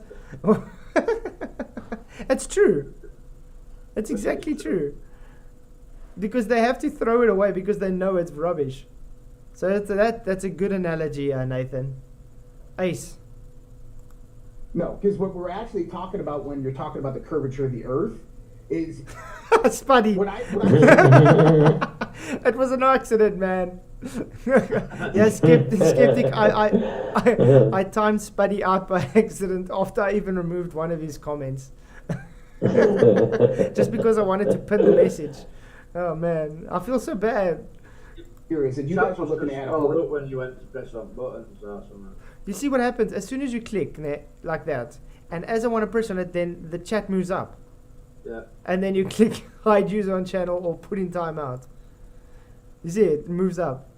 it's true. It's exactly true. Because they have to throw it away because they know it's rubbish. So that's a good analogy, Nathan. Ace. No, because what we're actually talking about when you're talking about the curvature of the Earth is Spuddy. when I It was an accident, man. Yeah, skeptic. I timed Spuddy out by accident after I even removed one of his comments, just because I wanted to pin the message. Oh man, I feel so bad. curious, and you guys were looking at it when you went to press on buttons or something. You see what happens as soon as you click like that, and as I want to press on it, then the chat moves up. Yeah. And then you click hide user on channel or put in timeout. You see it moves up.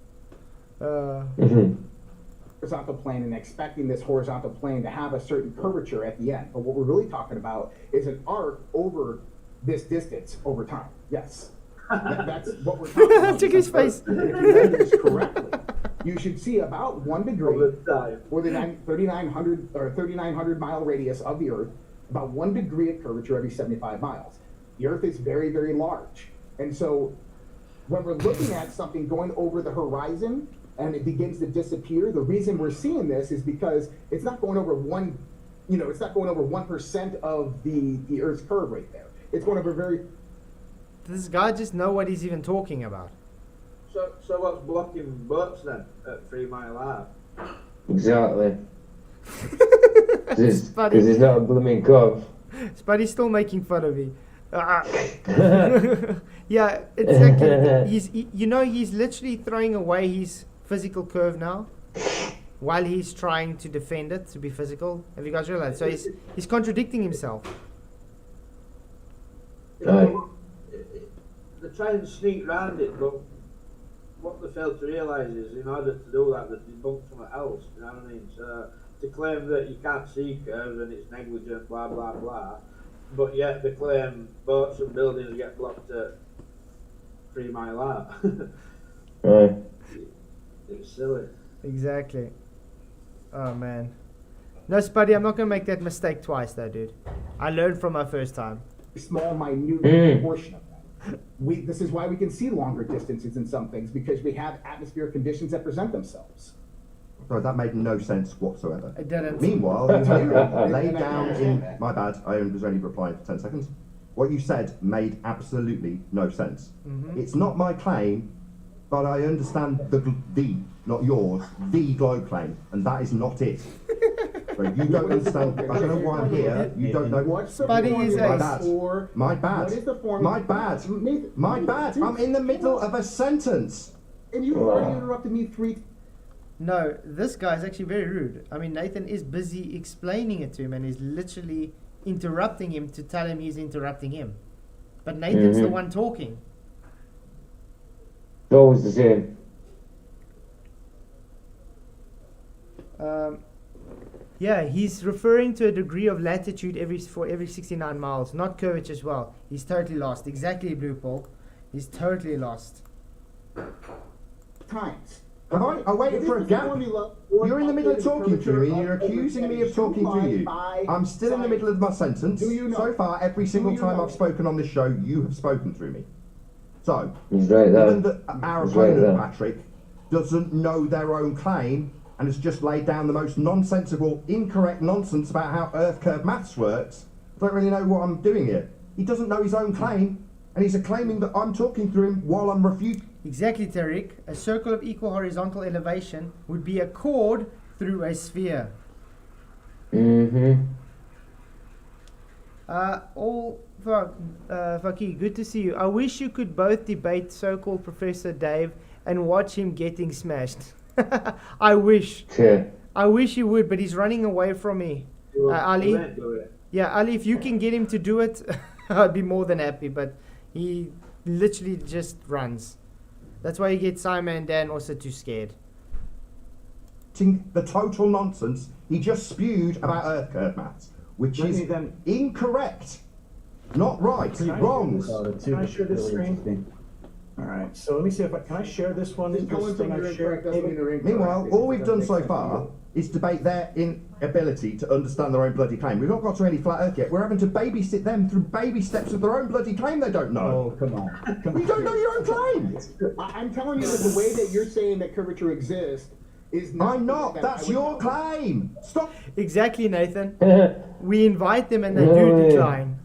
horizontal plane and expecting this horizontal plane to have a certain curvature at the end. But what we're really talking about is an arc over this distance over time. Yes. That's what we're talking about. Check his face. If you read this correctly, you should see about 1 degree for the 3,900 or 3,900 mile radius of the Earth, about 1 degree of curvature every 75 miles. The Earth is very, very large. And so when we're looking at something going over the horizon and it begins to disappear, the reason we're seeing this is because it's not going over it's not going over 1% of the Earth's curve right there. It's going over very... Does this guy just know what he's even talking about? So what's blocking boats then at 3 Mile Ave? Exactly. Because it's not a blooming cove. Spuddy's still making fun of me. Yeah, exactly. He's literally throwing away his physical curve now, while he's trying to defend it to be physical. Have you guys realized? So he's contradicting himself. They try and sneak round it, but what they fail to realise is in order to do that, they debunk something else. You know what I mean? So to claim that you can't see curves and it's negligent, blah blah blah, but yet they claim boats and buildings get blocked at 3 Mile Ave. Right. It's silly. Exactly. Oh man. No, Spuddy, I'm not gonna make that mistake twice, though, dude. I learned from my first time. small, minute portion of that. This is why we can see longer distances in some things, because we have atmospheric conditions that present themselves. Sorry, that made no sense whatsoever. It didn't. Meanwhile, you laid down in... My bad, I was only replying for 10 seconds. What you said made absolutely no sense. Mm-hmm. It's not my claim, but I understand the, not yours, the globe claim, and that is not it. So you don't understand, I don't know why I'm here, you don't know... What's the Buddy is formula a- for... My bad. What is the formula? My bad. Nathan, My bad. I'm in the middle of a sentence. And you've already interrupted me 3 No, this guy's actually very rude. I mean, Nathan is busy explaining it to him and is literally interrupting him to tell him he's interrupting him. But Nathan's the one talking. It's always the same. Yeah, he's referring to a degree of latitude for every 69 miles, not curvature as well. He's totally lost. Exactly, Blue Paul. He's totally lost. times. Have I waited for a gap? You're in the middle of talking to me and you're accusing me of talking to you. I'm still in the middle of my sentence. Do you know? So far, every single you time know? I've spoken on this show, you have spoken through me. So, He's right there. given that our He's right opponent, there. Patrick, doesn't know their own claim and has just laid down the most nonsensical, incorrect nonsense about how Earth curve maths works, I don't really know what I'm doing here. He doesn't know his own claim, and he's claiming that I'm talking through him while I'm refuting. Exactly, Tariq. A circle of equal horizontal elevation would be a chord through a sphere. Mm-hmm. Faki, good to see you. I wish you could both debate so-called Professor Dave and watch him getting smashed. I wish. Yeah. I wish he would, but he's running away from me. Ali? Yeah, Ali, if you can get him to do it, I'd be more than happy, but he literally just runs. That's why you get Simon and Dan also too scared. The total nonsense he just spewed about Earth curve maths, which is incorrect. Not right, wrong. Can I share this screen? All right, so let me see if can I share this one? Just telling them you're incorrect doesn't mean they're incorrect. Meanwhile, all we've done so far is debate their inability to understand their own bloody claim. We've not got to any flat Earth yet. We're having to babysit them through baby steps of their own bloody claim they don't know. Oh, come on. You don't know your own claim. I'm telling you that the way that you're saying that curvature exists is not. I'm not. That's your claim. Stop. Exactly, Nathan. We invite them and they do decline.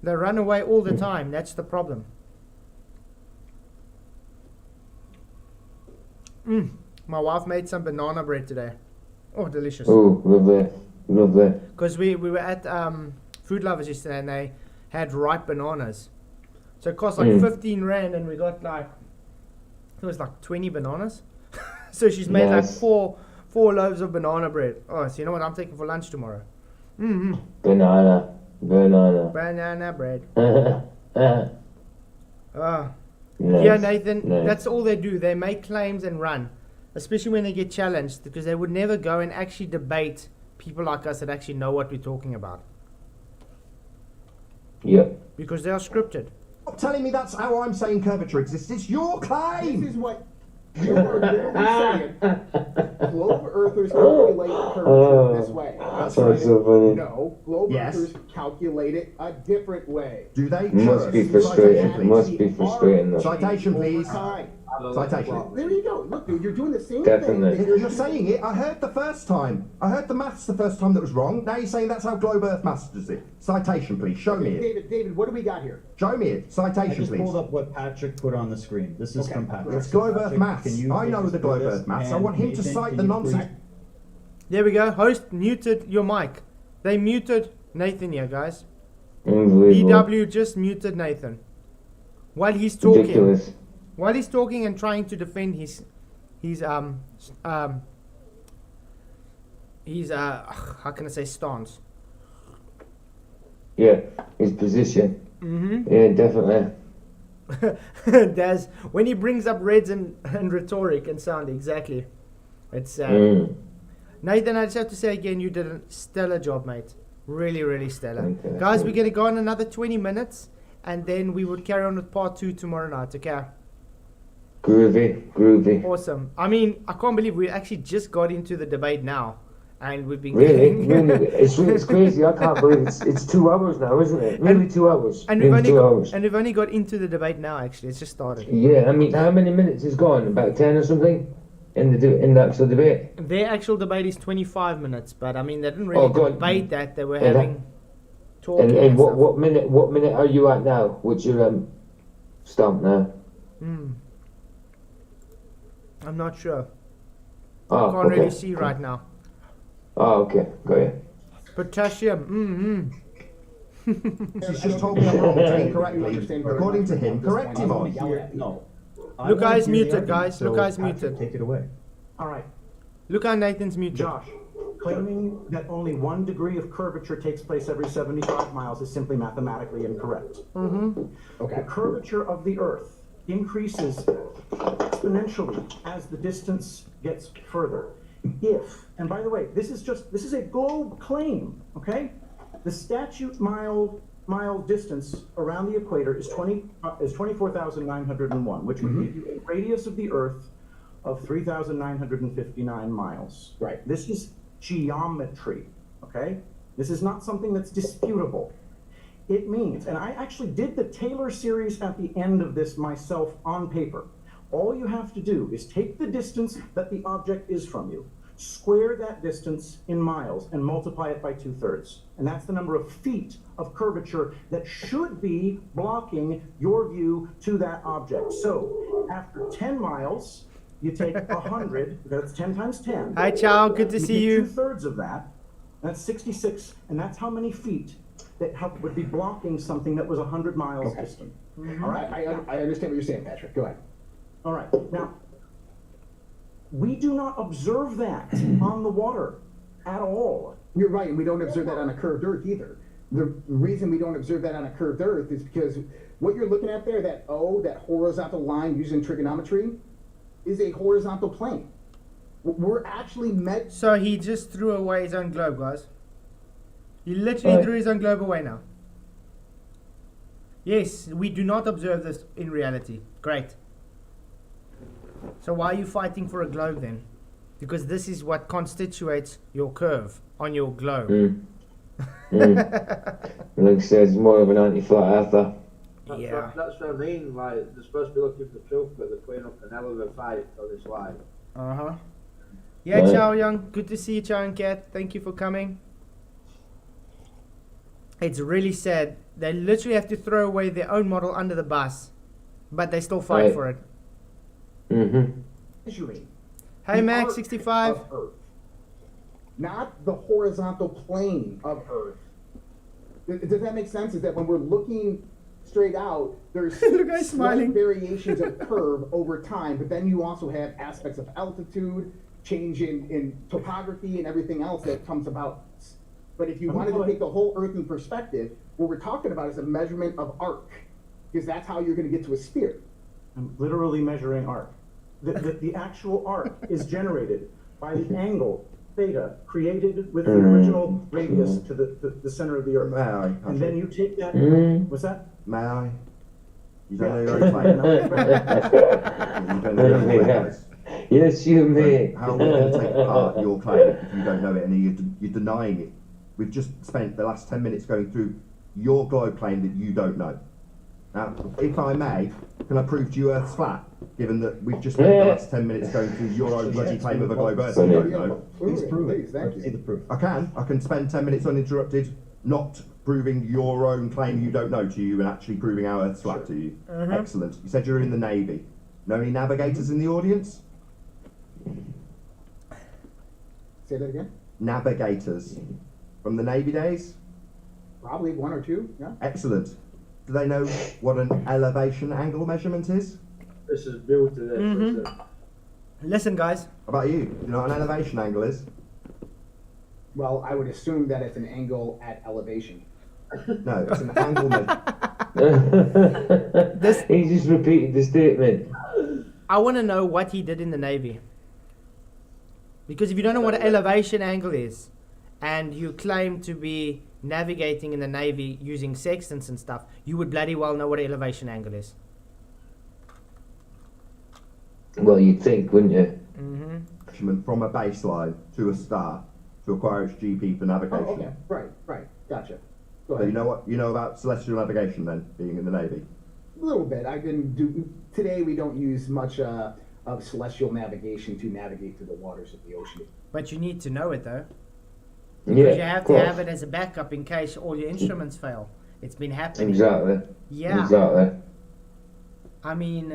They run away all the time. That's the problem. My wife made some banana bread today. Oh, delicious. Oh, lovely. Lovely. Because we were at Food Lovers yesterday and they had ripe bananas. So it cost like 15 Rand and we got like, it was like 20 bananas. So she's made like four loaves of banana bread. Oh, so you know what I'm taking for lunch tomorrow? Banana bread. Nice. Yeah, Nathan, Nice. that's all they do. They make claims and run, especially when they get challenged, because they would never go and actually debate people like us that actually know what we're talking about. Yep. Because they are scripted. Stop telling me that's how I'm saying curvature exists. It's your claim. This is what you are literally saying. Globe earthers calculate curvature this way. That's so funny. No, globe earthers calculate it a different way. Do they? Must be frustrating. Must be frustrating. Though. Citation, please. Time. Citation. There you go. Look, dude, you're doing the same Definitely. thing. You're saying it. I heard the first time. I heard the maths the first time that was wrong. Now you're saying that's how globe earth maths does it. Citation, please. Show me it. David, what do we got here? Show me it. I Citation, just please. pulled up what Patrick put on the screen. This is from Patrick. It's globe earth Patrick, maths. can you I know take the us globe through earth this? maths. I And want him to Nathan, cite can the you nonsense. please- There we go. Host muted your mic. They muted Nathan here, guys. Unbelievable. DW just muted Nathan. While he's talking. Ridiculous. While he's talking and trying to defend his how can I say, stance. Yeah, his position. Yeah, definitely. Daz, when he brings up reds and rhetoric and sound, exactly. It's Nathan, I just have to say again, you did a stellar job, mate. Really, really stellar. Okay. Guys, we're going to go on another 20 minutes and then we would carry on with part 2 tomorrow night, okay? Groovy. Awesome. I mean, I can't believe we actually just got into the debate now and we've been Really? going. It's crazy. I can't believe it's 2 hours now, isn't it? Nearly 2 hours. And we've Nearly only 2 hours. and we've only got into the debate now. Actually, it's just started. Yeah, I mean, how many minutes is gone? About 10 or something in the actual debate. Their actual debate is 25 minutes, but I mean, they didn't really go on. debate that. They were And having talking. And and what stuff. what minute are you at now? What's your stump now? I'm not sure. Oh, I can't really see right now. Oh, okay, got you. Potassium. He's just told me I'm wrong incorrectly. According to him, correct him on. No. Luca is I wanna hear the muted, argument, guys. so Luca is Patrick, muted. Take it away. All right, Luca and Nathan's muted. Josh, claiming that only 1 degree of curvature takes place every 75 miles is simply mathematically incorrect. The curvature of the Earth increases exponentially as the distance gets further. And by the way, this is a globe claim, okay? The statute mile distance around the equator is 24,901, which would give you a radius of the Earth of 3,959 miles. Right. This is geometry, okay? This is not something that's disputable. It means, and I actually did the Taylor series at the end of this myself on paper. All you have to do is take the distance that the object is from you, square that distance in miles, and multiply it by 2/3. And that's the number of feet of curvature that should be blocking your view to that object. So after 10 miles, you take 100, that's 10 times 10. Hi, Chow. Good to see take you. 2/3 of that, That's 66, and that's how many feet that would be blocking something that was 100 miles Okay. distant. All right, I understand what you're saying, Patrick. Go ahead. All right, now, we do not observe that on the water at all. You're right, and we don't observe that on a curved earth either. The reason we don't observe that on a curved earth is because what you're looking at there, that O, that horizontal line used in trigonometry, is a horizontal plane. We're actually met. So he just threw away his own globe, guys. He literally threw his own globe away now. Yes, we do not observe this in reality. Great. So why are you fighting for a globe then? Because this is what constitutes your curve on your globe. Like I said, it's more of an anti-flat earther. Yeah. That's what I mean. Like, they're supposed to be looking for truth, but they're putting up an hell of a fight for this lie. Uh-huh. Yeah, Right. Chow Young. Good to see you, Chow and Cat. Thank you for coming. It's really sad. They literally have to throw away their own model under the bus, but they still fight Right. for it. Measuring Hey, the Max, arc 65. of Earth, not the horizontal plane of Earth. Does that make sense? Is that when we're looking straight out, there's Look, I'm smiling. slight variations of curve over time, but then you also have aspects of altitude, change in topography, and everything else that comes about. But if you wanted to take the whole Earth in perspective, what we're talking about is a measurement of arc, because that's how you're going to get to a sphere. I'm literally measuring arc. The actual arc is generated by the angle theta created with the original radius to the center of the Earth. May I? And then you take that. What's that? May I? You don't know your own plane. You don't know your own plane, guys. Yes, you may. How are we going to take apart your claim if you don't know it and you're denying it? We've just spent the last 10 minutes going through your globe claim that you don't know. Now, if I may, can I prove to you Earth's flat? Given that we've just spent the last 10 minutes going through your own bloody claim of a globe Earth you don't know. Please prove it. Thank See you. the proof. I can spend 10 minutes uninterrupted not proving your own claim you don't know to you and actually proving our Earth's flat to you. Excellent. You said you're in the Navy. Know any navigators in the audience? Say that again. Navigators. From the Navy days? Probably one or two. Yeah. Excellent. Do they know what an elevation angle measurement is? This is built to this. Listen. Listen, guys. How about you? Do you know what an elevation angle is? Well, I would assume that it's an angle at elevation. No, it's an angle measurement. He just repeated the statement. I want to know what he did in the Navy. Because if you don't know what an elevation angle is, and you claim to be navigating in the Navy using sextants and stuff, you would bloody well know what an elevation angle is. Well, you'd think, wouldn't you? Measurement from a baseline to a star to acquire its GP for navigation. Oh, okay. Right. Gotcha. Go So you ahead. know about celestial navigation then, being in the Navy? A little bit. I didn't do. Today we don't use much of celestial navigation to navigate through the waters of the ocean. But you need to know it though. Yeah, Because you have of to course. have it as a backup in case all your instruments fail. It's been happening. Exactly. Yeah. Exactly. I mean,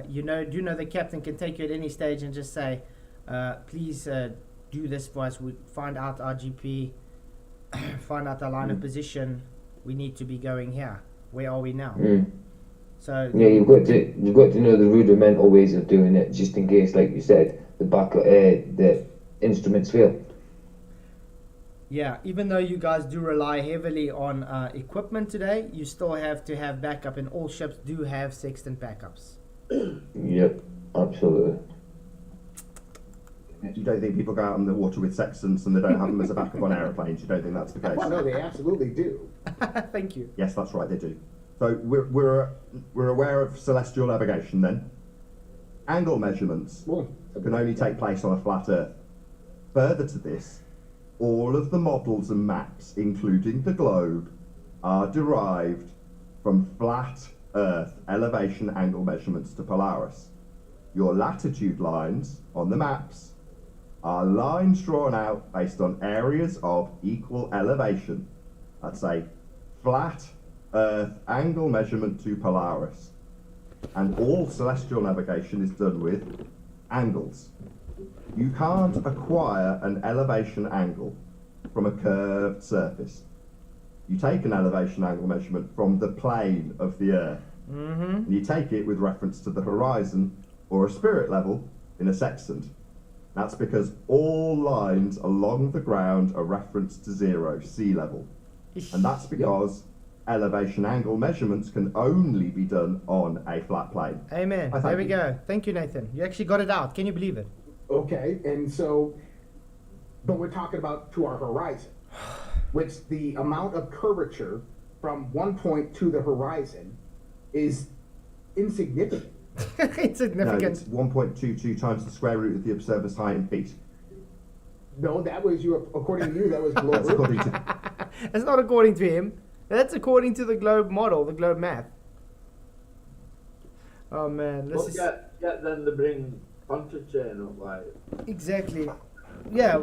you know the captain can take you at any stage and just say, please do this for us. We find out our GP, find out our line of position. We need to be going here. Where are we now? So Yeah, you've got to know the rudimental ways of doing it, just in case, like you said, the instruments fail. yeah, even though you guys do rely heavily on equipment today, you still have to have backup, and all ships do have sextant backups. Yep, absolutely. You don't think people go out in the water with sextants and they don't have them as a backup on aeroplanes? You don't think that's the case? Well, no, they absolutely do. Thank you. Yes, that's right, they do. So we're aware of celestial navigation then. Angle measurements Well, can only take place on a flat Earth. Further to this, all of the models and maps, including the globe, are derived from flat Earth elevation angle measurements to Polaris. Your latitude lines on the maps are lines drawn out based on areas of equal elevation. That's a flat Earth angle measurement to Polaris. And all celestial navigation is done with angles. You can't acquire an elevation angle from a curved surface. You take an elevation angle measurement from the plane of the Earth, and you take it with reference to the horizon or a spirit level in a sextant. That's because all lines along the ground are referenced to zero, sea level. And that's because elevation angle measurements can only be done on a flat plane. Amen. I thank There we you. go. Thank you, Nathan. You actually got it out. Can you believe it? Okay, and so, but we're talking about to our horizon, which the amount of curvature from one point to the horizon is insignificant. It's No, significant. it's 1.22 times the square root of the observer's height in feet. No, that was you. According to you, that was That's global. according to... That's not according to him. That's according to the globe model, the globe math. Oh man, this But is get them to bring Prt1 up, like, exactly. Yeah,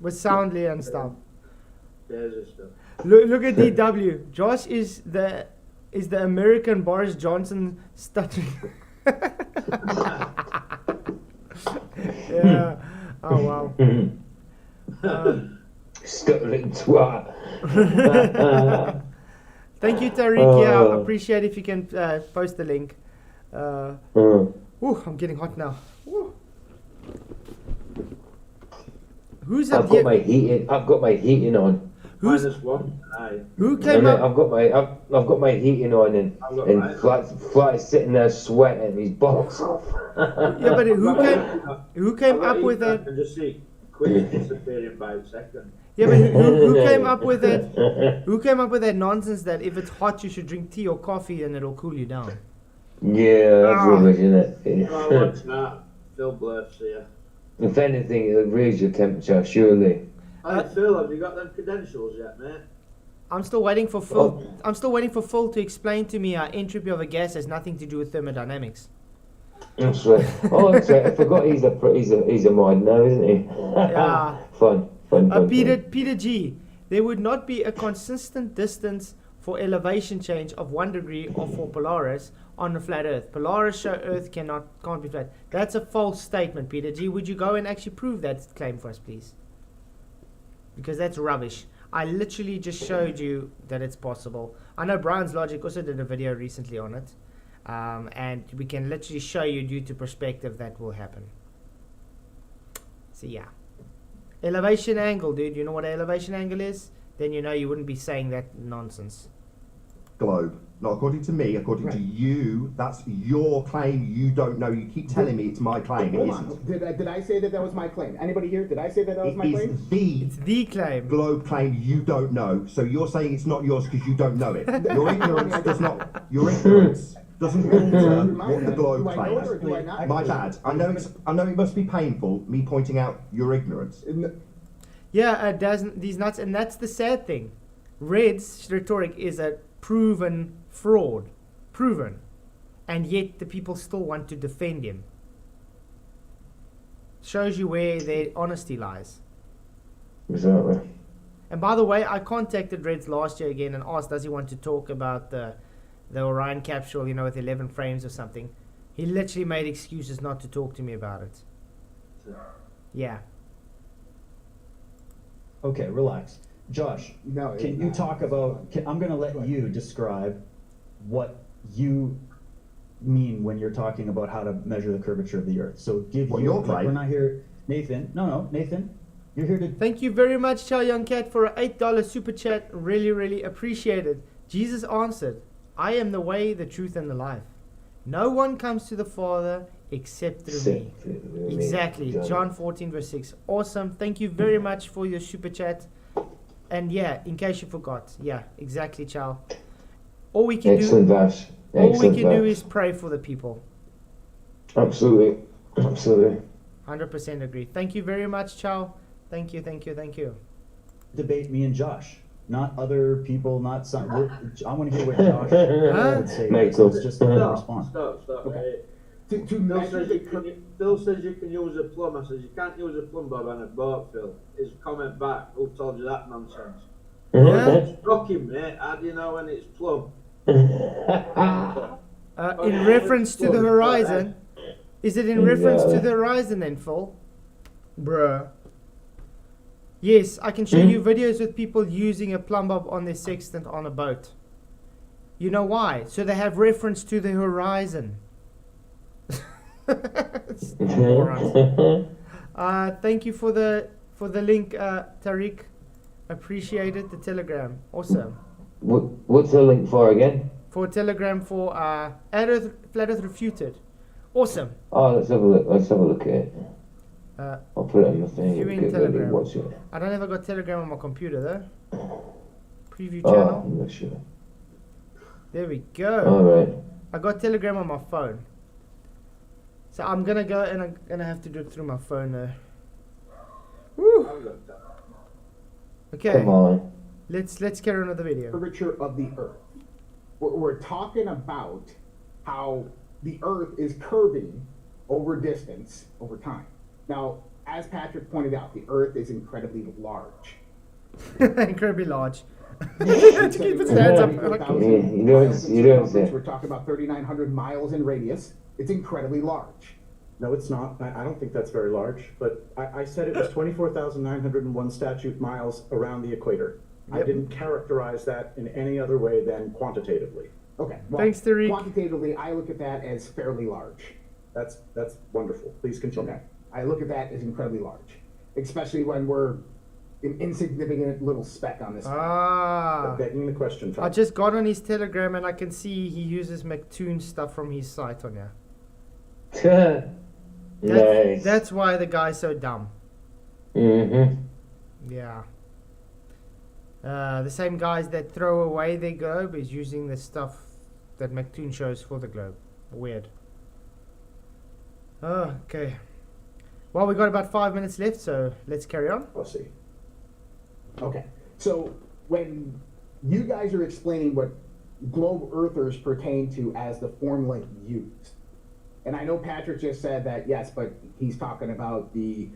with soundly and stuff. there's and stuff. Look at DW. Josh is the American Boris Johnson stuttering. Yeah. Oh wow. Stuttering twat. Thank you, Tariq. Yeah, I appreciate if you can post the link. Ooh, I'm getting hot now. Ooh. Who's I've got my heating. I've got my heating on. Who's -1. Aye. who came No, up? I've got my heating on, I've got and mine. Fly's sitting there sweating his balls off. Yeah, but who came up with I that? can just see quiz disappearing by a second. Yeah, but who came up with that? Who came up with that nonsense that if it's hot you should drink tea or coffee and it'll cool you down? Yeah, that's rubbish, isn't it? Oh, what's that? Phil bless you. If anything, it'll raise your temperature, surely. Hey, Phil, have you got them credentials yet, mate? I'm still waiting for Phil. I'm still waiting for Phil to explain to me how entropy of a gas has nothing to do with thermodynamics. That's right. Oh, that's right. I forgot he's a mod now, isn't he? Yeah. Fun. Peter G. There would not be a consistent distance for elevation change of 1 degree or for Polaris on the flat Earth. Polaris show Earth can't be flat. That's a false statement, Peter G. Would you go and actually prove that claim for us, please? Because that's rubbish. I literally just showed you that it's possible. I know Brian's Logic also did a video recently on it. And we can literally show you due to perspective that will happen. So yeah. Elevation angle, dude. You know what elevation angle is? Then you know you wouldn't be saying that nonsense. Globe. Not according to me, according to you. That's your claim. You don't know. You keep telling me it's my claim. It Hold isn't. on. Did I say that was my claim? Anybody here? Did I say that was my It claim? is the It's the claim. globe claim you don't know. So you're saying it's not yours because you don't know it. Your ignorance does not. Your ignorance doesn't alter what the globe Do I know it or do I claims. not? My bad. I know it must be painful me pointing out your ignorance. Yeah, these nuts, and that's the sad thing. Red's rhetoric is a proven fraud. Proven. And yet the people still want to defend him. Shows you where their honesty lies. Exactly. And by the way, I contacted Reds last year again and asked, does he want to talk about the Orion capsule, you know, with 11 frames or something. He literally made excuses not to talk to me about it. Yeah. Okay, relax. Josh, No. can you talk about, I'm going to let you describe what you mean when you're talking about how to measure the curvature of the Earth. So give Well, your your claim. we're not here, Nathan. No, Nathan, you're here to. Thank you very much, Chow Young Cat, for an $8 super chat. Really, really appreciated. Jesus answered, I am the way, the truth, and the life. No one comes to the Father except through me. Exactly. John 14, verse 6. Awesome. Thank you very much for your super chat. And yeah, in case you forgot. Yeah, exactly, Chow. All we can Excellent do, verse. all we Excellent can do verse. is pray for the people. Absolutely. Absolutely. 100% agree. Thank you very much, Chow. Thank you. Debate me and Josh, not other people, not some. I want to hear what Josh would say. Makes So it's sense. just a response. Stop. Okay. To Phil measure says, the Phil says you can use a plumb. I says you can't use a plumb bob on a boat, Phil. His comment back, who told you that nonsense? Yeah. Struck him, mate. How do you know when it's plumb? In reference to the horizon. Is it in reference to the horizon then, Phil? Bruh. Yes, I can show you videos with people using a plumb bob on their sextant on a boat. You know why? So they have reference to the horizon. Morons. Thank you for the link, Tariq. Appreciate it. The Telegram, awesome. What's the link for again? For Telegram for Flat Earth Refuted, awesome. Oh, let's have a look. Let's have a look at it. I'll put it on the thing. Viewing Get ready to Telegram. watch it. I don't ever got Telegram on my computer though. Preview Oh, channel. I'm not sure. There we go. All right. I got Telegram on my phone. So I'm gonna go and I'm gonna have to do it through my phone now. Woo. I've got that. Okay, Come on. let's carry on with the video. Curvature of the Earth. We're talking about how the Earth is curving over distance over time. Now, as Patrick pointed out, the Earth is incredibly large. Incredibly large. To keep its hands up. You don't say. We're talking about 3,900 miles in radius. It's incredibly large. No, it's not. I don't think that's very large, but I said it was 24,901 statute miles around the equator. I Yep. didn't characterize that in any other way than quantitatively. Okay. Well, Thanks, Tariq. quantitatively, I look at that as fairly large. That's wonderful. Please continue. Okay. I look at that as incredibly large, especially when we're an insignificant little speck on this. Begging the question, I just got on his Telegram and I can see he uses McToon stuff from his site on here. Nice. That's why the guy's so dumb. Mm-hmm. Yeah. The same guys that throw away their globe is using the stuff that McToon shows for the globe. Weird. Oh, okay. Well, we got about 5 minutes left, so let's carry on. I'll see. Okay. So when you guys are explaining what globe earthers pertain to as the formula used, and I know Patrick just said that, yes, but he's talking about the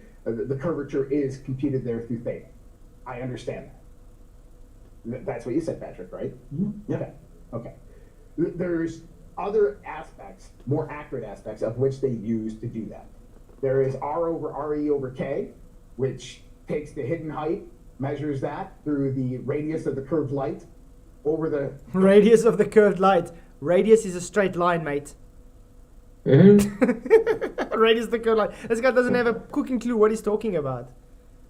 curvature is computed there through theta. I understand that. That's what you said, Patrick, right? Mm-hmm. Yeah. Okay. Okay. There's other aspects, more accurate aspects of which they use to do that. There is R over RE over K, which takes the hidden height, measures that through the radius of the curved light over the Radius of the curved light. Radius is a straight line, mate. Mm-hmm. Radius of the curved line. This guy doesn't have a cooking clue what he's talking about.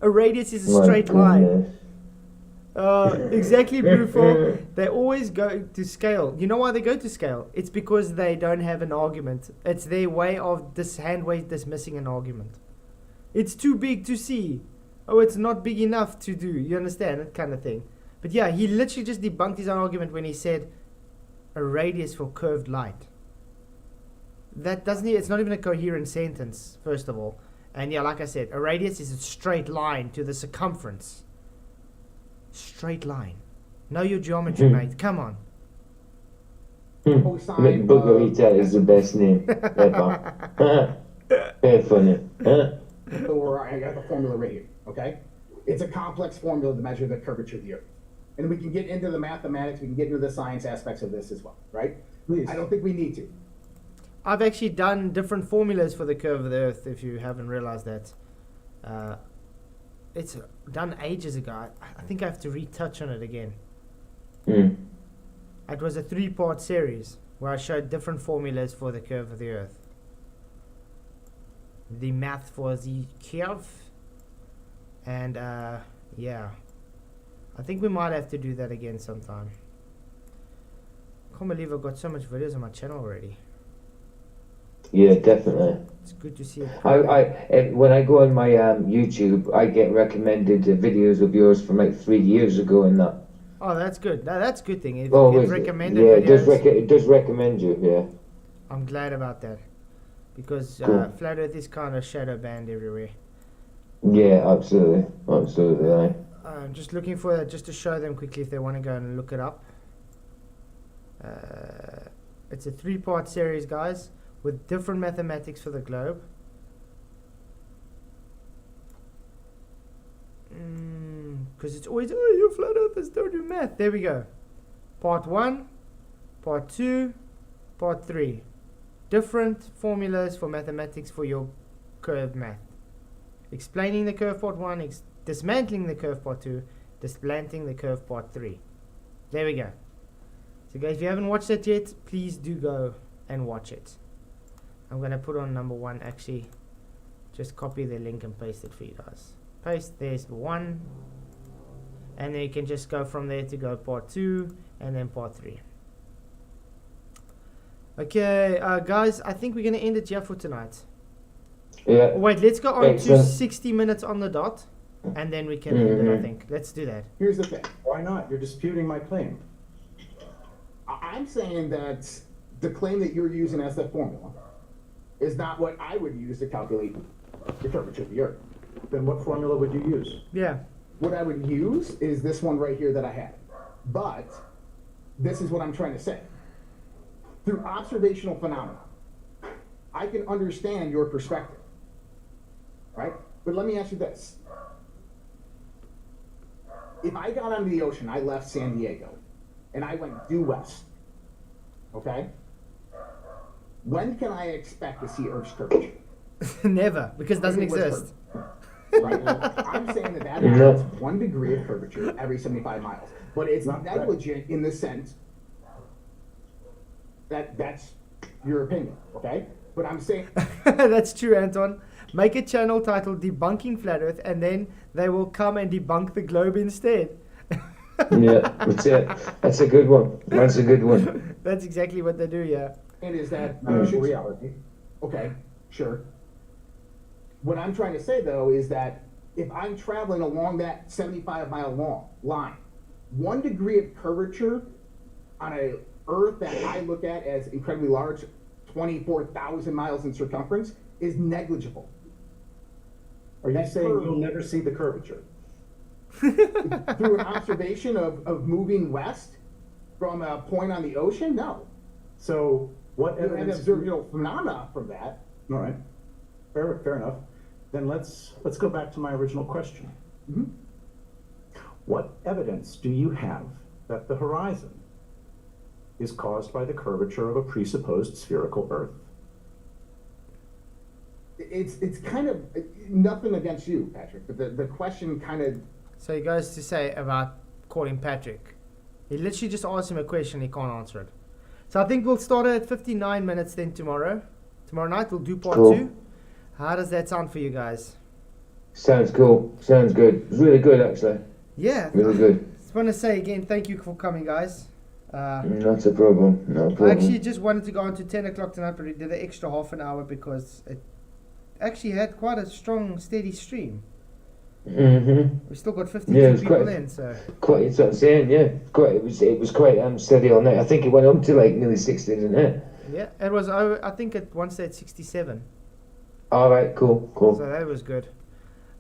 A radius is a straight line. Exactly, Brufo. They always go to scale. You know why they go to scale? It's because they don't have an argument. It's their way of dismissing an argument. It's too big to see. Oh, it's not big enough to do. You understand? That kind of thing. But yeah, he literally just debunked his own argument when he said a radius for curved light. That doesn't. It's not even a coherent sentence, first of all. And yeah, like I said, a radius is a straight line to the circumference. Straight line. Know your geometry, mate. Come on. cosine Boogarita is the best name ever. Very funny. or I got the formula right here, okay? It's a complex formula to measure the curvature of the Earth. And we can get into the mathematics, we can get into the science aspects of this as well, right? Please. I don't think we need to. I've actually done different formulas for the curve of the Earth, if you haven't realized that. It's done ages ago. I think I have to retouch on it again. Mm. It was a 3-part series where I showed different formulas for the curve of the Earth. The math for the curve. And yeah. I think we might have to do that again sometime. Can't believe I've got so much videos on my channel already. Yeah, definitely. It's good to see it. When I go on my YouTube, I get recommended videos of yours from like 3 years ago and that. Oh, that's good. That's a good thing. If Oh, you is get it? recommended Yeah, videos, it does recommend you, yeah. I'm glad about that. Because Cool. Flat Earth is kind of shadow banned everywhere. Yeah, absolutely. Absolutely, aye. I'm just looking for that just to show them quickly if they want to go and look it up. It's a 3-part series, guys, with different mathematics for the globe. Because it's always, oh, you flat earthers don't do math. There we go. Part 1, Part 2, Part 3. Different formulas for mathematics for your curve math. Explaining the curve part 1, dismantling the curve part 2, dismantling the curve part 3. There we go. So guys, if you haven't watched it yet, please do go and watch it. I'm going to put on number 1, actually. Just copy the link and paste it for you guys. Paste, there's the 1. And then you can just go from there to go part 2 and then part 3. Okay, guys, I think we're going to end it here for tonight. Yeah. Wait, let's go on Thanks, to sir. 60 minutes on the dot. And then we can end it, I think. Let's do that. Here's the thing. Why not? You're disputing my claim. I'm saying that the claim that you're using as the formula is not what I would use to calculate the curvature of the Earth. Then what formula would you use? Yeah. What I would use is this one right here that I had. But this is what I'm trying to say. Through observational phenomena, I can understand your perspective, right? But let me ask you this. If I got onto the ocean, I left San Diego, and I went due west, okay? When can I expect to see Earth's curvature? Never, because it doesn't It was exist. Right? I'm saying that happens 1 degree of curvature every 75 miles. But it's Not correct. negligent in the sense that that's your opinion, okay? But I'm saying That's true, Anton. Make a channel titled Debunking Flat Earth, and then they will come and debunk the globe instead. Yeah, that's it. That's a good one. That's a good one. That's exactly what they do, yeah. and is that Reality. okay, sure. What I'm trying to say though is that if I'm traveling along that 75-mile long line, 1 degree of curvature on a Earth that I look at as incredibly large, 24,000 miles in circumference, is negligible. Are you That saying curve- you'll never see the curvature? Through an observation of moving west from a point on the ocean? No. So what And evidence? observe phenomena from that. All right, fair enough. Then let's go back to my original question. Mhm. What evidence do you have that the horizon is caused by the curvature of a presupposed spherical Earth? It's kind of nothing against you, Patrick, but the question kind of So he goes to say about calling Patrick. He literally just asked him a question, he can't answer it. So I think we'll start at 59 minutes then tomorrow. Tomorrow night we'll do part Cool. 2. How does that sound for you guys? Sounds cool. Sounds good. Really good, actually. Yeah. Really good. Just want to say again, thank you for coming, guys. Not a problem. No I problem. actually just wanted to go on to 10 o'clock tonight, but we did an extra half an hour because it actually had quite a strong, steady stream. We still got 52 Yeah, it was people quite- in, so Quite. That's what I'm saying. Yeah. Quite. It was quite steady all night. I think it went up to like nearly 60, didn't it? yeah, it was. I think at one stage 67. All right. Cool. Cool. So that was good.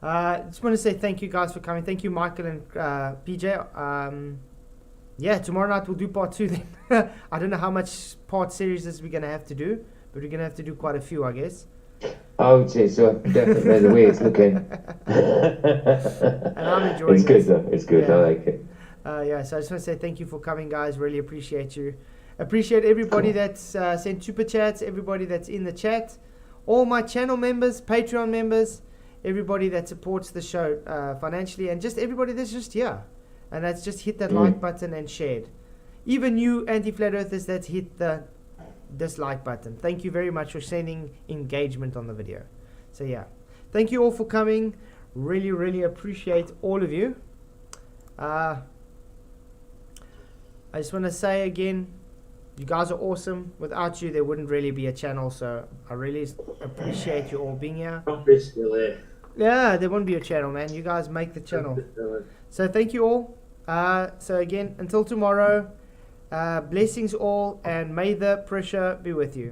Just want to say thank you guys for coming. Thank you, Michael and PJ. Yeah, tomorrow night we'll do part 2 then. I don't know how much part series we're going to have to do, but we're going to have to do quite a few, I guess. I would say so. Definitely the way it's looking. And I'm enjoying It's good this. though. It's good. Yeah. I like it. Yeah, so I just want to say thank you for coming, guys. Really appreciate you. Appreciate everybody that's sent super chats, everybody that's in the chat, all my channel members, Patreon members, everybody that supports the show financially, and just everybody that's just here. And that's just hit that like button and shared. Even you anti-flat earthers that's hit the dislike button. Thank you very much for sending engagement on the video. So yeah, thank you all for coming. Really, really appreciate all of you. I just want to say again, you guys are awesome. Without you, there wouldn't really be a channel. So I really appreciate you all being here. Trumpet's still there. Yeah, there won't be a channel, man. You guys make the channel. So thank you all. So again, until tomorrow, blessings all, and may the pressure be with you.